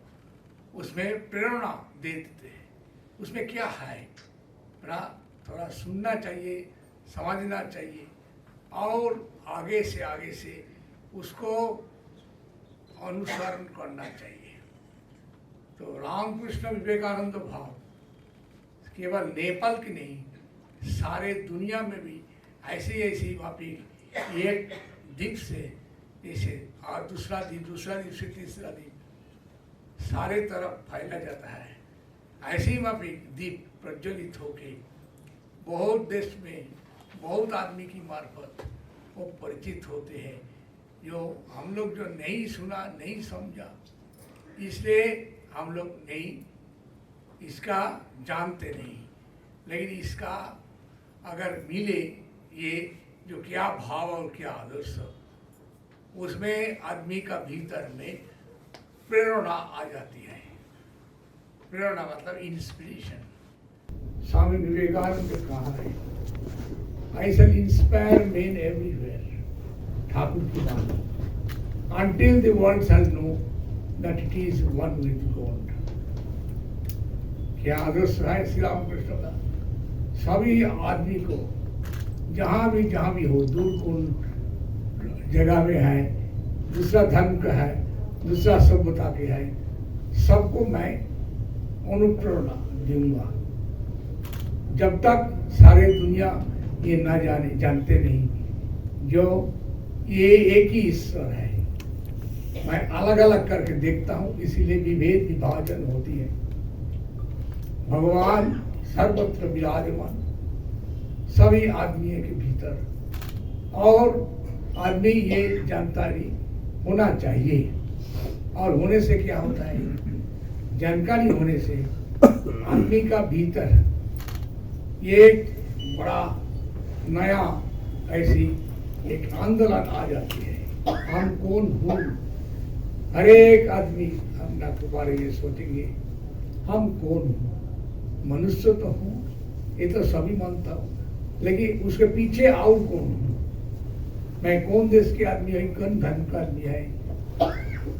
उसमें प्रेरणा दे देते हैं. उसमें क्या है थोड़ा सुनना चाहिए, समझना चाहिए और आगे से उसको अनुसरण करना चाहिए. तो रामकृष्ण विवेकानंद भाव केवल नेपाल की नहीं, सारे दुनिया में भी ऐसे वापी एक द्वीप से जैसे और दूसरा द्वीप से तीसरा द्वीप सारे तरफ फैला जाता है. ऐसे ही वहाँ पे दीप प्रज्वलित होके बहुत देश में बहुत आदमी की मार्फत वो परिचित होते हैं. जो हम लोग जो नहीं सुना, नहीं समझा, इसलिए हम लोग नहीं इसका जानते नहीं. लेकिन इसका अगर मिले ये जो क्या भाव और क्या आदर्श, उसमें आदमी का भीतर में प्रेरणा आ जाती है. प्रेरणा मतलब इंस्पिरेशन. स्वामी विवेकानंद ने कहा है, I shall inspire men everywhere. Thakur की बात. Until the world shall know that it is one with God. क्या आदर्श है श्री रामकृष्ण का. सभी आदमी को जहाँ भी हो, दूर कौन जगह में है, दूसरा धर्म का है, दूसरा सभ्यता के है, सबको मैं अनुप्रेरणा दूंगा. जब तक सारे दुनिया ये ना जानते नहीं जो ये एक ही ईश्वर है. मैं अलग अलग करके देखता हूँ, इसीलिए विभेद विभाजन होती है. भगवान सर्वत्र विराजमान सभी आदमियों के भीतर, और आदमी ये जानकारी होना चाहिए. और होने से क्या होता है, जानकारी होने से आदमी का भीतर ये बड़ा नया ऐसी एक आंदोलन आ जाती है. हम कौन हूँ, हर एक आदमी अपना के बारे में सोचेंगे हम कौन हूँ. मनुष्य तो हूँ, ये तो सभी मानता हूँ, लेकिन उसके पीछे और कौन हूँ. मैं कौन देश के आदमी है, कौन धर्म का आदमी है,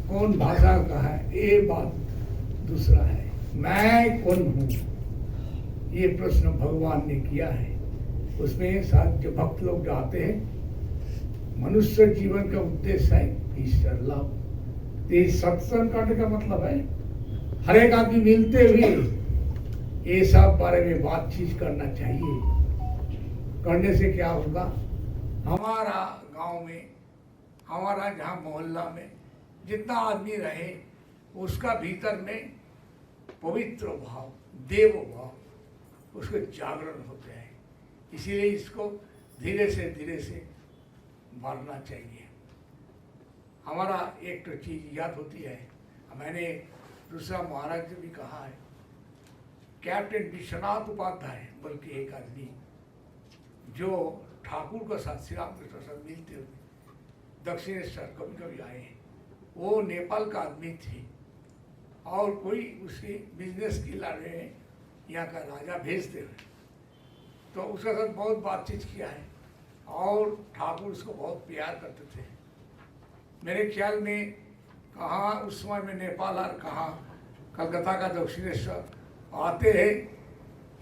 कौन भाषा का है, ये बात दूसरा है. मैं कौन हूँ, ये प्रश्न भगवान ने किया है. उसमें साथ जो भक्त लोग जो आते हैं, मनुष्य जीवन का उद्देश्य है ईश्वर लाभ. ये सत्संग करने का मतलब है हर एक आदमी मिलते हुए ये सब बारे में बातचीत करना चाहिए. करने से क्या होगा, हमारा गांव में, हमारा जहाँ मोहल्ला में जितना आदमी रहे, उसका भीतर में पवित्र भाव, देव भाव, उसके जागरण होते हैं. इसीलिए इसको धीरे से बढ़ना चाहिए. हमारा एक तो चीज़ याद होती है, मैंने दूसरा महाराज जी भी कहा है, कैप्टन विश्वनाथ उपाध्याय बल्कि एक आदमी जो ठाकुर के साथ, श्री रामकृष्ण के साथ मिलते हुए दक्षिणेश्वर कभी आए हैं. वो नेपाल का आदमी थे और कोई उसके बिजनेस के लाने यहाँ का राजा भेजते हुए, तो उसके साथ बहुत बातचीत किया है और ठाकुर उसको बहुत प्यार करते थे. मेरे ख्याल में कहाँ उस समय में नेपाल और कहाँ कलकत्ता का दक्षिणेश्वर आते हैं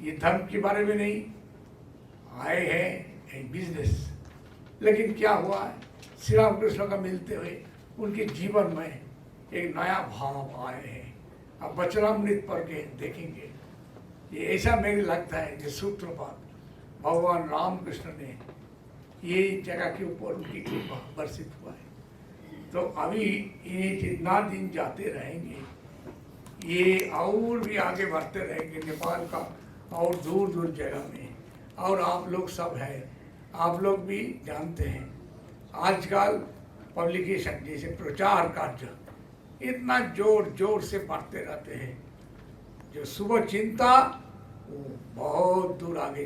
ये धर्म के बारे में नहीं, आए हैं एक बिजनेस। लेकिन क्या हुआ है, श्री रामकृष्ण का मिलते हुए उनके जीवन में एक नया भाव आए हैं। अब वचनामृत पढ़ के देखेंगे, ये ऐसा मेरे लगता है कि सूत्रपात भगवान रामकृष्ण ने ये जगह के ऊपर उनकी कृपा वर्षित हुआ है। तो अभी ये जितना दिन जाते रहेंगे, ये और भी आगे बढ़ते रहेंगे नेपाल का और दूर दूर जगह में। और आप लोग सब है, आप लोग भी जानते हैं आजकल पब्लिकेशन जैसे प्रचार कार्य इतना जोर जोर से बढ़ते रहते हैं, जो सुबह चिंता वो बहुत दूर आगे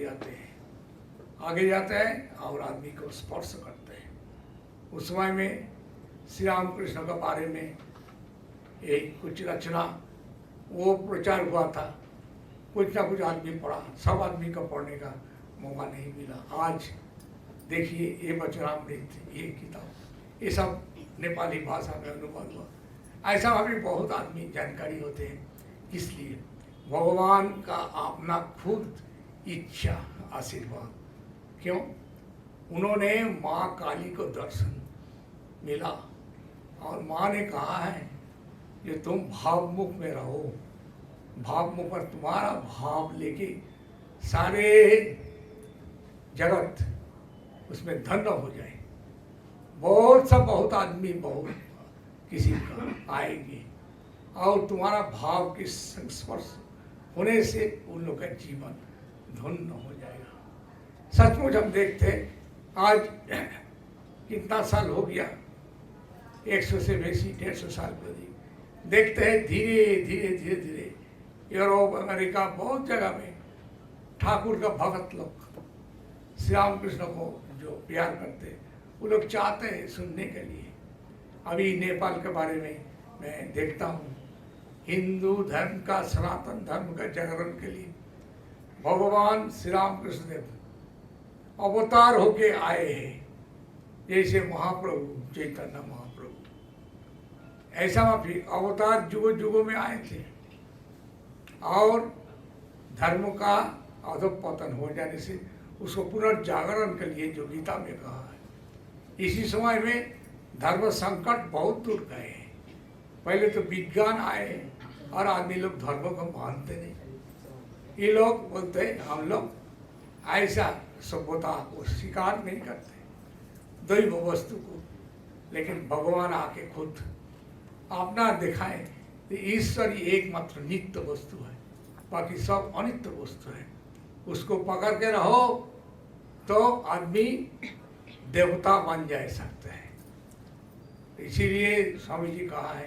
जाते हैं और आदमी को स्पर्श करते हैं। उस समय में श्री रामकृष्ण के बारे में एक कुछ रचना वो प्रचार हुआ था, कुछ ना कुछ आदमी पढ़ा, सब आदमी को पढ़ने का मौका नहीं मिला। आज देखिए ये वचनामृत, ये किताब, ये सब नेपाली भाषा में अनुवाद हुआ। ऐसा अभी बहुत आदमी जानकारी होते हैं, इसलिए भगवान का अपना खुद इच्छा आशीर्वाद। क्यों? उन्होंने माँ काली को दर्शन मिला और माँ ने कहा है कि तुम भावमुख में रहो, भावमुख पर तुम्हारा भाव लेके सारे जगत उसमें धन्य हो जाए। बहुत आदमी बहुत किसी का आएंगे और तुम्हारा भाव के संस्पर्श होने से उन लोग का जीवन धन्य हो जाएगा। सचमुच हम देखते आज कितना साल हो गया, 100 से बेसी 150 साल पहले देखते हैं धीरे यूरोप अमेरिका बहुत जगह में ठाकुर का भगत लोग श्री रामकृष्ण को जो प्यार करते वो लोग चाहते हैं सुनने के लिए। अभी नेपाल के बारे में मैं देखता हूँ, हिंदू धर्म का सनातन धर्म का जागरण के लिए भगवान श्री रामकृष्ण देव अवतार होके आए हैं, जैसे महाप्रभु चैतन्य महाप्रभु। ऐसा भी अवतार युगों युगों में आए थे और धर्म का अधोपतन हो जाने से उसको पुनर्जागरण के लिए जो गीता में कहा है। इसी समय में धर्म संकट बहुत दूर गए हैं। पहले तो विज्ञान आए और आदमी लोग धर्म को मानते नहीं। ये लोग बोलते हैं हम लोग ऐसा सभ्यता को स्वीकार नहीं करते, दैव वस्तु को। लेकिन भगवान आके खुद अपना दिखाए कि ईश्वर ही एकमात्र नित्य वस्तु है, बाकी सब अनित्य वस्तु है। उसको पकड़ के रहो तो आदमी देवता बन जा सकते हैं। इसीलिए स्वामी जी कहा है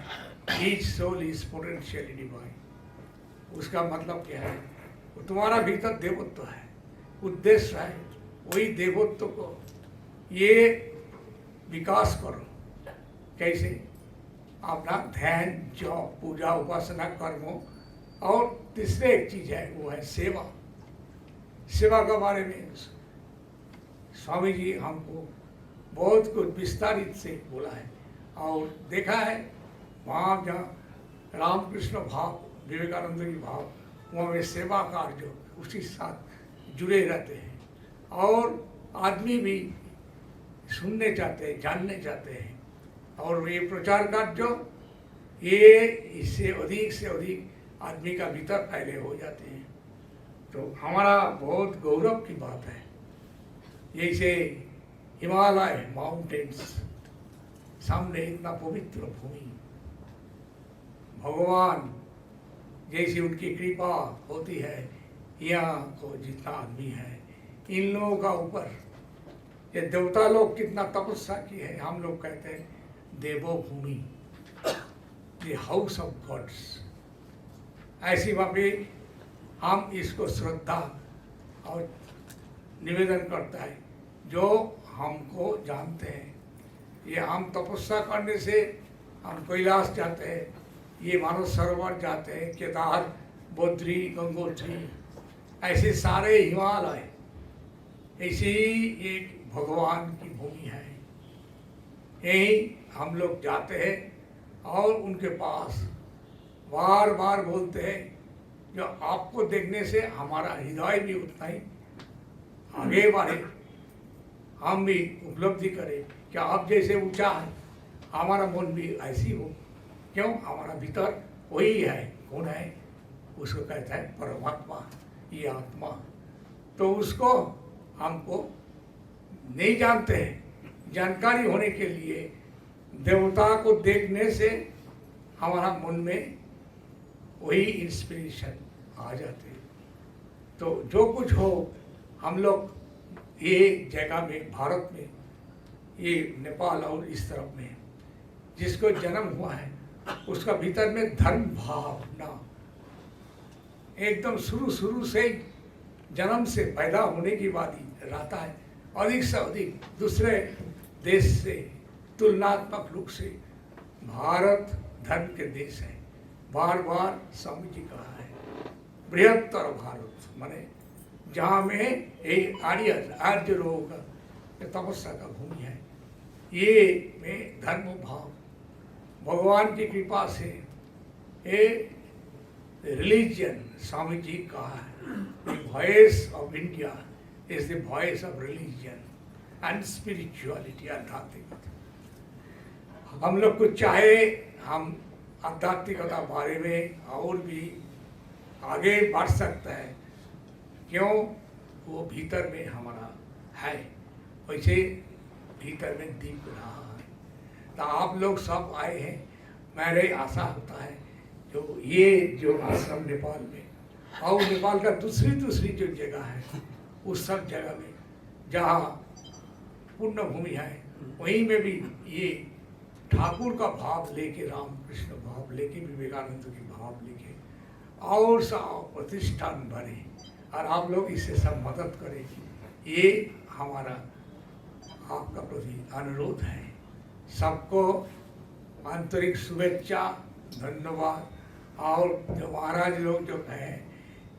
each soul is potentially divine. उसका मतलब क्या है? वो तुम्हारा भीतर देवत्व है, उद्देश्य है, वही देवत्व को ये विकास करो। कैसे? अपना ध्यान, जप, पूजा, उपासना, कर्मों, और तीसरे एक चीज है वो है सेवा। सेवा के बारे में स्वामी जी हमको बहुत कुछ विस्तारित से बोला है और देखा है। वहाँ जहाँ रामकृष्ण भाव, विवेकानंद की भाव, वहाँ में सेवा कार्य उसी साथ जुड़े रहते हैं और आदमी भी सुनने चाहते हैं, जानने चाहते हैं। और ये प्रचार कार्य ये इससे अधिक से अधिक आदमी का भीतर फैले हो जाते हैं। तो हमारा बहुत गौरव की बात है। जैसे हिमालय माउंटेन्स सामने इतना पवित्र भूमि, भगवान जैसी उनकी कृपा होती है, यहाँ को जितना आदमी है इन लोगों का ऊपर, ये देवता लोग कितना तपस्या की है। हम लोग कहते हैं देवोभूमि, द हाउस ऑफ गॉड्स। ऐसी वहाँ पे हम इसको श्रद्धा और निवेदन करता है जो हमको जानते हैं। ये हम तपस्या करने से हम कैलाश जाते हैं, ये मानव सरोवर जाते हैं, केदार, बद्री, गंगोत्री, ऐसे सारे हिमालय, ऐसी एक भगवान की भूमि है। यही हम लोग जाते हैं और उनके पास बार बार बोलते हैं जो आपको देखने से हमारा हृदय भी उतना ही आगे बढ़े, हम भी उपलब्धि करें कि आप जैसे ऊंचा है हमारा मन भी ऐसी हो। क्यों? हमारा भीतर वही है। कौन है? उसको कहता है परमात्मा, ये आत्मा। तो उसको हमको नहीं जानते हैं। जानकारी होने के लिए देवता को देखने से हमारा मन में वही इंस्पिरेशन आ जाते हैं। तो जो कुछ हो, हम लोग ये जगह में, भारत में, ये नेपाल और इस तरफ में जिसको जन्म हुआ है उसका भीतर में धर्म भावना एकदम शुरू से ही, जन्म से पैदा होने की बात ही रहता है। अधिक से अधिक दूसरे देश से तुलनात्मक रूप से भारत धर्म के देश है। बार बार स्वामी जी कहा है बृहत्तर भारत, माने जहाँ में ये आर्य लोगों का तपस्या का भूमि है। ये में धर्म भाव भगवान की कृपा से ये रिलीजन, स्वामी जी कहा है the voice of India is the voice of religion and spirituality, आध्यात्मिकता। हम लोग को चाहे हम आध्यात्मिकता बारे में और भी आगे बढ़ सकता है। क्यों? वो भीतर में हमारा है, वैसे भीतर में दीप रहा है। तो आप लोग सब आए हैं, मेरे आशा होता है जो ये जो आश्रम नेपाल में और नेपाल का दूसरी जो जगह है उस सब जगह में जहाँ पुण्य भूमि है वहीं में भी ये ठाकुर का भाव लेके, रामकृष्ण भाव लेके, विवेकानंद की भाव लेके और सब प्रतिष्ठान भरे और आप लोग इससे सब मदद करें। ये हमारा आपका प्रति अनुरोध है। सबको आंतरिक शुभेच्छा, धन्यवाद। और जो महाराज लोग जो हैं,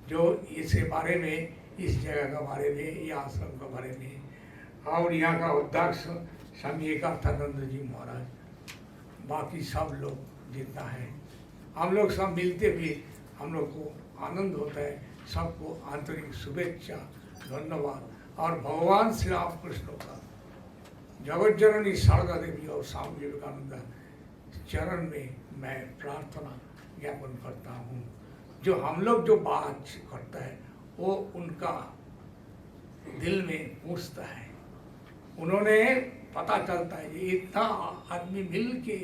जो इसके बारे में, इस जगह के बारे में, ये आश्रम के बारे में और यहाँ का अध्यक्ष स्वामी एकार्थानंद जी महाराज, बाकी सब लोग जितना है, हम लोग सब मिलते भी हम लोग को आनंद होता है। सबको आंतरिक शुभेच्छा, धन्यवाद। और भगवान श्री राम कृष्ण का जगत जननी शारदा देवी और स्वामी विवेकानंद चरण में मैं प्रार्थना ज्ञापन करता हूँ। जो हम लोग जो बात करता है वो उनका दिल में पूछता है, उन्होंने पता चलता है ये इतना आदमी मिल के,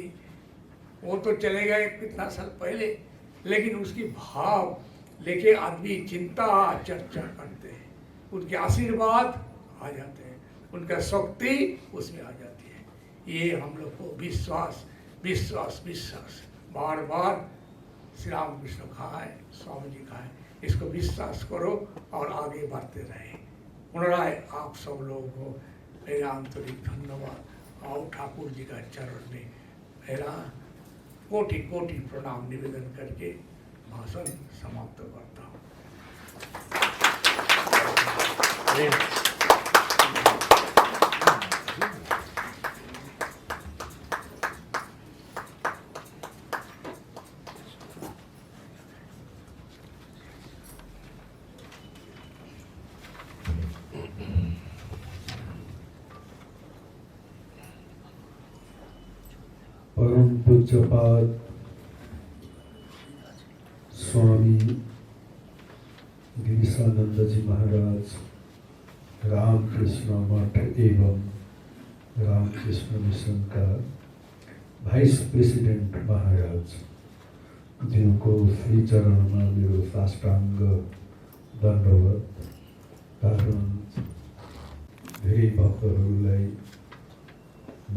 वो तो चले गए कितना साल पहले, लेकिन उसकी भाव लेके आदमी चिंता चर्चा करते हैं, उनके आशीर्वाद आ जाते हैं, उनका शक्ति उसमें आ जाती है। ये हम लोग को विश्वास विश्वास विश्वास बार बार श्री राम कृष्ण कहा है, स्वामी जी कहा है, इसको विश्वास करो और आगे बढ़ते रहे। पुनराय आप सब लोगों को मेरा आंतरिक धन्यवाद और ठाकुर जी का चरण में मेरा कोटि कोटि प्रणाम निवेदन करके भाषण समाप्त करता हूँ। परम पूज्यपाद स्वामी गिरीशानंद जी महाराज, रामकृष्ण मठ एवं रामकृष्ण मिशन का वाइस प्रेसिडेंट महाराज, जिनको श्री चरण में मेरो साष्टांग दण्डवत। कारण धेरै भक्तहरूलाई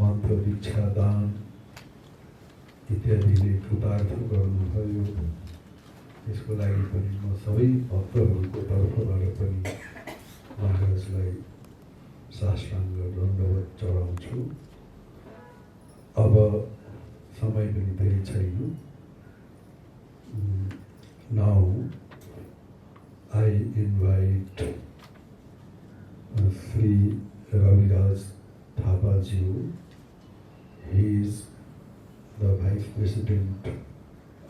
मन्त्र दीक्षा दान इत्यादिले कृतार्थ गर्नुभयो। यसको लागि पनि म सबै भक्तहरूको तर्फबाट पनि महाराजलाई साष्टांग दण्डवत चढाउँछु। अब समय पनि धेरै छैन। Now I invite Shri Raviraj थापाज्यू. He is the Vice President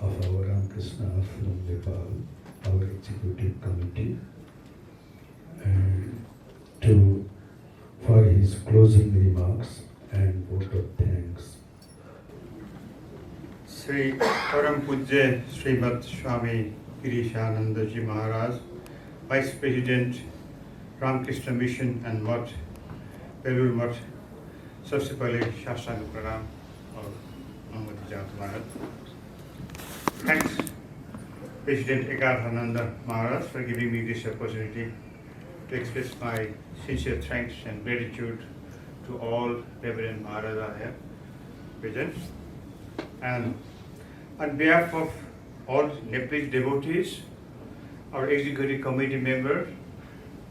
of our Ramakrishna Ashram, Nepal. our executive committee, and for his closing remarks and vote of thanks. Shri परम पूज्य श्रीमद Swami Girishananda ji Maharaj, vice president Ramakrishna Mission and Math, Belur मठ, सबसे पहले साष्टांग प्रणाम और मोहम्मद जात महाराज। Thanks, President Ekadhananda Maharaj, for giving me this opportunity to express my sincere thanks and gratitude to all Reverend Maharaja here present. And on behalf of all Nepalese devotees, our executive committee members,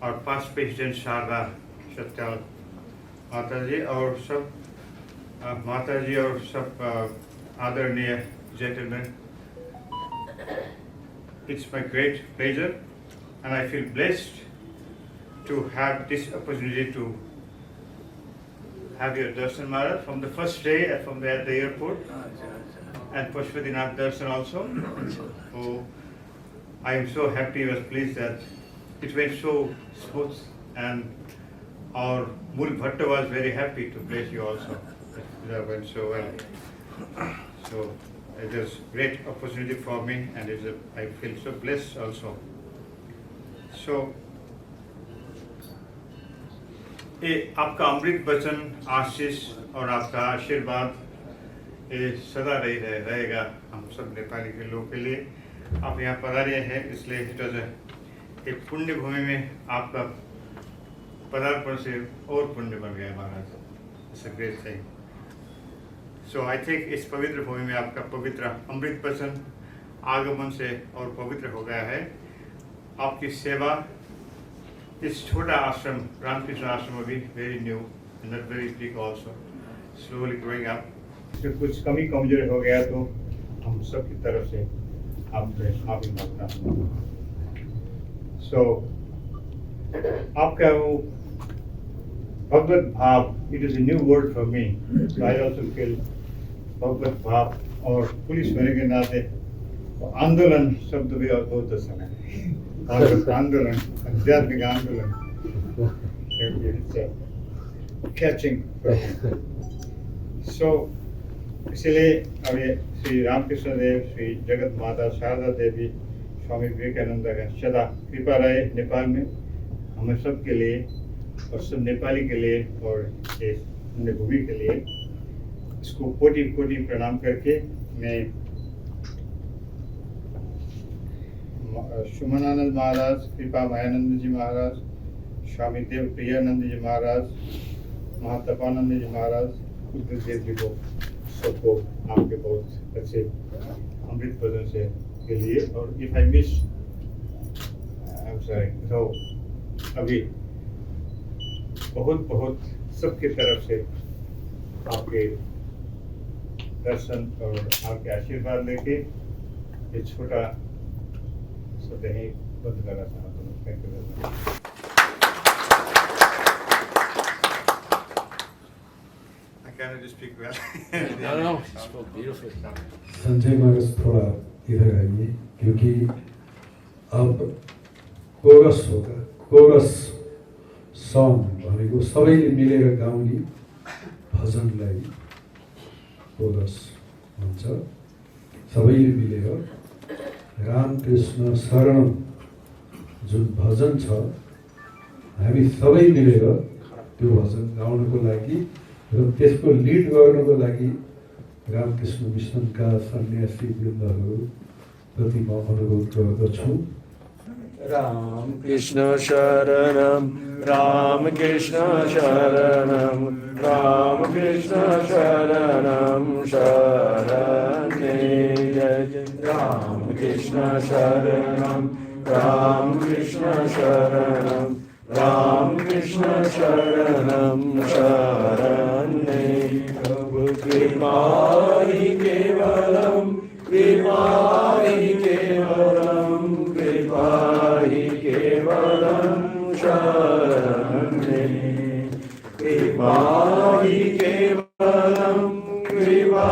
our past President Sharda Satyal Mataji, और सब माताजी और सब आदरणीय gentlemen, it's my great pleasure and I feel blessed to have this opportunity to have your darshan Maharaj from the first day at the airport, and Pashupatinath darshan also. So I am so happy, was pleased that it went so smooth, and our Mul Bhatta was very happy to bless you also. That went so well. So it was great opportunity for me, and I feel so blessed also. So ये आपका अमृत वचन, आशीष और आपका आशीर्वाद ये सदा रहेगा हम सब नेपाली के लोग के लिए। आप यहाँ पधारे हैं, इसलिए एक पुण्य भूमि में आपका पदार्पण से और पुण्य बन गया Maharaj. It's a great thing. So I think इस पवित्र भूमि में आपका पवित्र अमृत वचन आगमन से और पवित्र हो गया है। आपकी सेवा इस छोटा आश्रम रामकृष्ण आश्रम में भी very new and not very big also, slowly growing up. जो कुछ कमी कमजोरी हो गया तो हम सब की तरफ से आपसे माफी मांगता हूँ। सो आपका वो भगवत भाव, it is a new word for me, so I also feel भगवत भाव। और पुलिस होने के नाते आंदोलन शब्द भी बहुत अच्छा है। आंदोलन, आध्यात्मिक आंदोलन, कैचिंग। सो इसलिए अभी श्री रामकृष्ण देव, श्री जगत माता शारदा देवी, स्वामी विवेकानंद का सदा कृपा रहे नेपाल में हमें सब के लिए और सब नेपाली के लिए और इस भूमि के लिए। इसको कोटि कोटि प्रणाम करके मैं सुमनानंद महाराज, कृपा मायानंद जी महाराज, स्वामी देव प्रियानंद जी महाराज, महातपानंद जी महाराज, बुद्धदेव जी को सबको आपके बहुत अच्छे अमृत वचन से के लिए। और इफ आई मिस तो अभी बहुत बहुत सबके तरफ से आपके दर्शन और आपके आशीर्वाद लेके ये छोटा सब यहीं बंद करना चाहता हूँ। Thank you very much. I cannot just speak well. No, you spoke beautifully. Sanjay Maharaj थोड़ा इधर आइए, क्योंकि अब कोरस होगा। कोरस सॉन्ग भनेको सबैले मिलेर गाउने भजनलाई कोरस भन्छ। सबैले मिलेर रामकृष्ण शरणम जुन भजन छ, हामी सबै मिलेर त्यो भजन गाउनको लागि र त्यसको लिड गर्नको लागि रामकृष्ण मिशनका सन्यासी वृन्दहरू प्रति म अनुरोध गर्दछु। रामकृष्ण शरणम, रामकृष्ण शरणम, रामकृष्ण शरणम शरणे जय। रामकृष्ण शरणम, रामकृष्ण शरणम, रामकृष्ण शरणम शरणे। प्रभु कृपा ही केवलम, कृपा ही केवलम, कृपा ही केवलम शरणे। कृपा ही केवलम, कृपा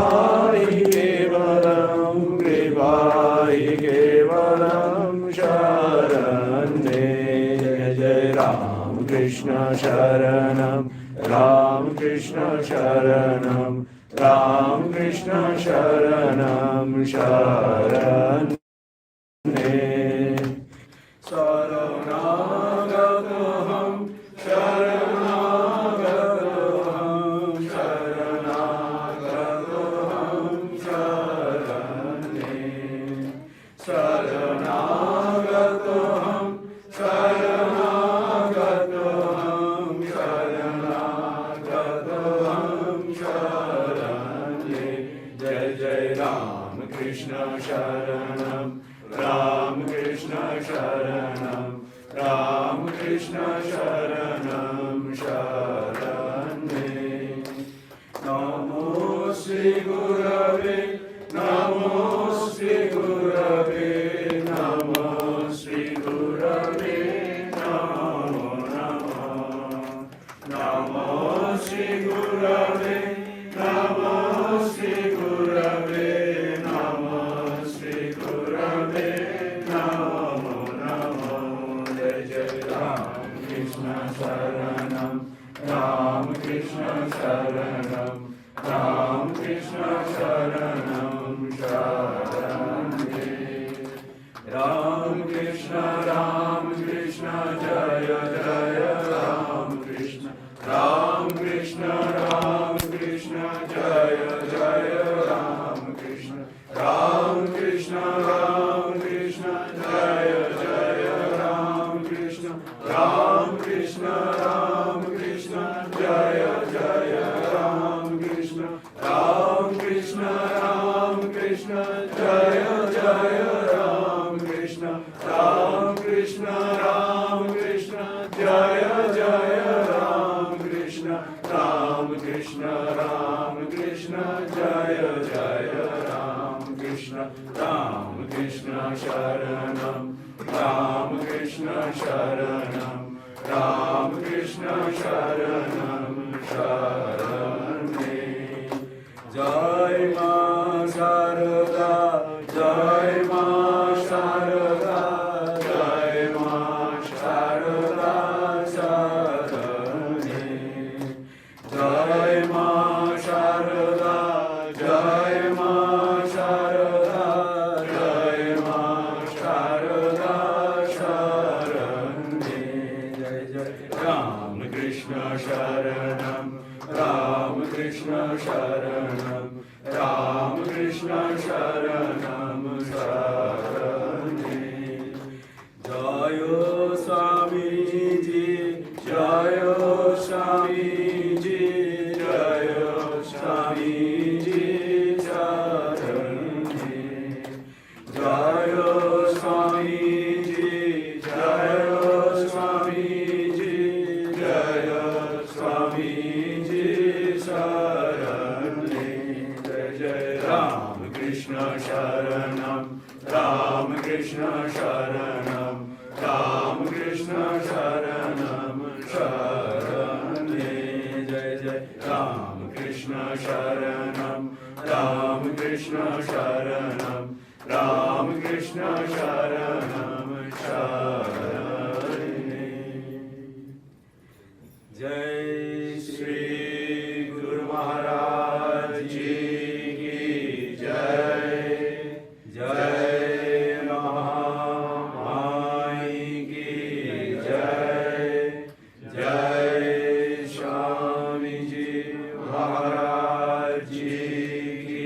ही केवलम, कृपा ही केवलम शरणे। Krishna Sharanam, Ram Krishna Sharanam, Ram Krishna Sharanam, Sharan. Saranagatam, Saranagatam, Saranagatam, Sarane. Saranagatam, Saranagatam, Saranagatam, Sarane. Jai Jai Ram Krishna Sharanam, Ram Krishna Sharanam, Ram Krishna Sharanam, Sharane. Namo Sri Gurave, Namo Sri Gurave, Namo Sri Gurave, Namo Namo. Namo Sri Gurave, Namo Sri Gurave, Namo Sri Gurave, Namo Namo. Jai Jai Ram Krishna Sharanam, Ram Krishna Sharanam, Ram Krishna Sharanam, Sharane. Ram Krishna Jaya Jaya Ram Krishna, Ram Krishna Jaya Jaya Ram Krishna, Ram Krishna Jaya Jaya Ram Krishna, Ram Krishna Jaya Jaya Ram Krishna, Ram Krishna Jaya Jaya Ram Krishna, Ram Krishna Jaya Jaya Ram Krishna, Ram Krishna Jaya Jaya Ram Krishna, Ram Krishna Sharanam, Ram Krishna Sharanam, Ram Krishna Sharanam, Sharane. Jai Ma Sharada, Jai Ma Sharada, Jai Ma Sharada, Sharane. Jai Ma Sharada, Jai Ma Sharada, Jai Ma Sharada, Sharane. Jai Jai Ram Krishna Sharanam, Ram Krishna Sharanam, Ram Krishna Sharanam, Sharane. Jayo Swami Ji, Jayo Swami Ji, Jayo Swami Ji, Sharane. Jayo Swami Ji, Jayo Swami Ji, Jayo Swami Ji, Sharane. Jai Jai Ram Krishna Sharanam, Ram Krishna Sharanam, Ram Krishna Sharanam, Sharane. Jai Jai Ram Krishna Sharanam, Ram Krishna Sharanam, Ram Krishna Sharanam, Sharane. Jai Shri Guru Maharaj Ji ki Jai. Jai Mahamai ki Jai. Jai Swami Ji Maharaj Ji ki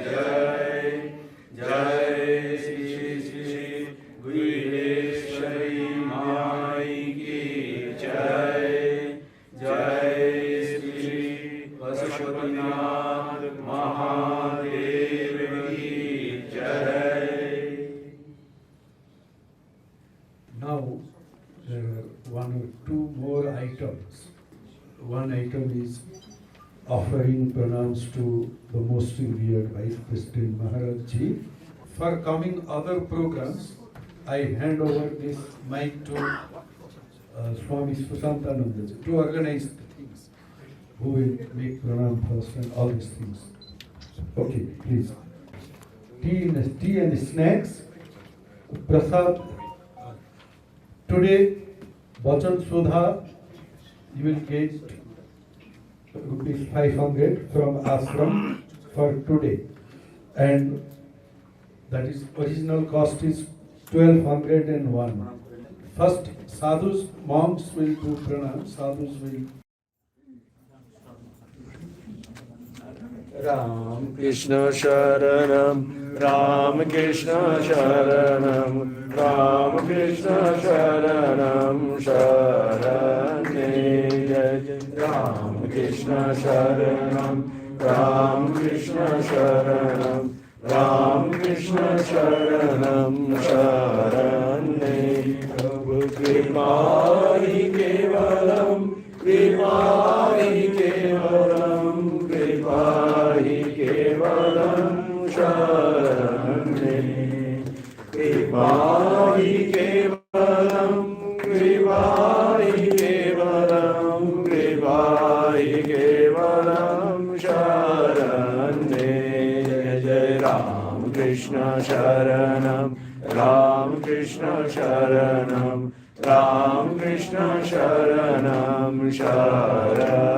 Jai. Jai Shri Shri Gureshwari Mai ki Jai. Jai Shri Pashupatinath Mahadev ki Jai. Now, there are one or two more items. One item is offering pranams to the most revered Vice President Maharaj Ji. For coming other programs, I hand over this mic to Swami Susantananda Ji to organize the things. Who will make pranam first and all these things. Okay, please. Tea and snacks. Prasad. Today, Bachan Sudha you will get rupees 500 from ashram for today, and that is original cost is 1201. First, sadhus, monks will do pranam, sadhus will. Ram Krishna Sharanam, Ram Krishna Sharanam, Ram Krishna Sharanam, Sharane Jai. Ram Krishna Sharanam, Ram Krishna Sharanam, Ram Krishna Sharanam, Sharane. Prabhu Kripahi Kevalam, Kripahi Kevalam, Kripahi Kevalam, Sharane. Kripahi Kevalam, Kripahi Kevalam, Kripahi Kevalam, Sharane. Jai Ram Krishna Sharanam, Ram Krishna Sharanam, Ram Krishna Sharanam, Sharanam.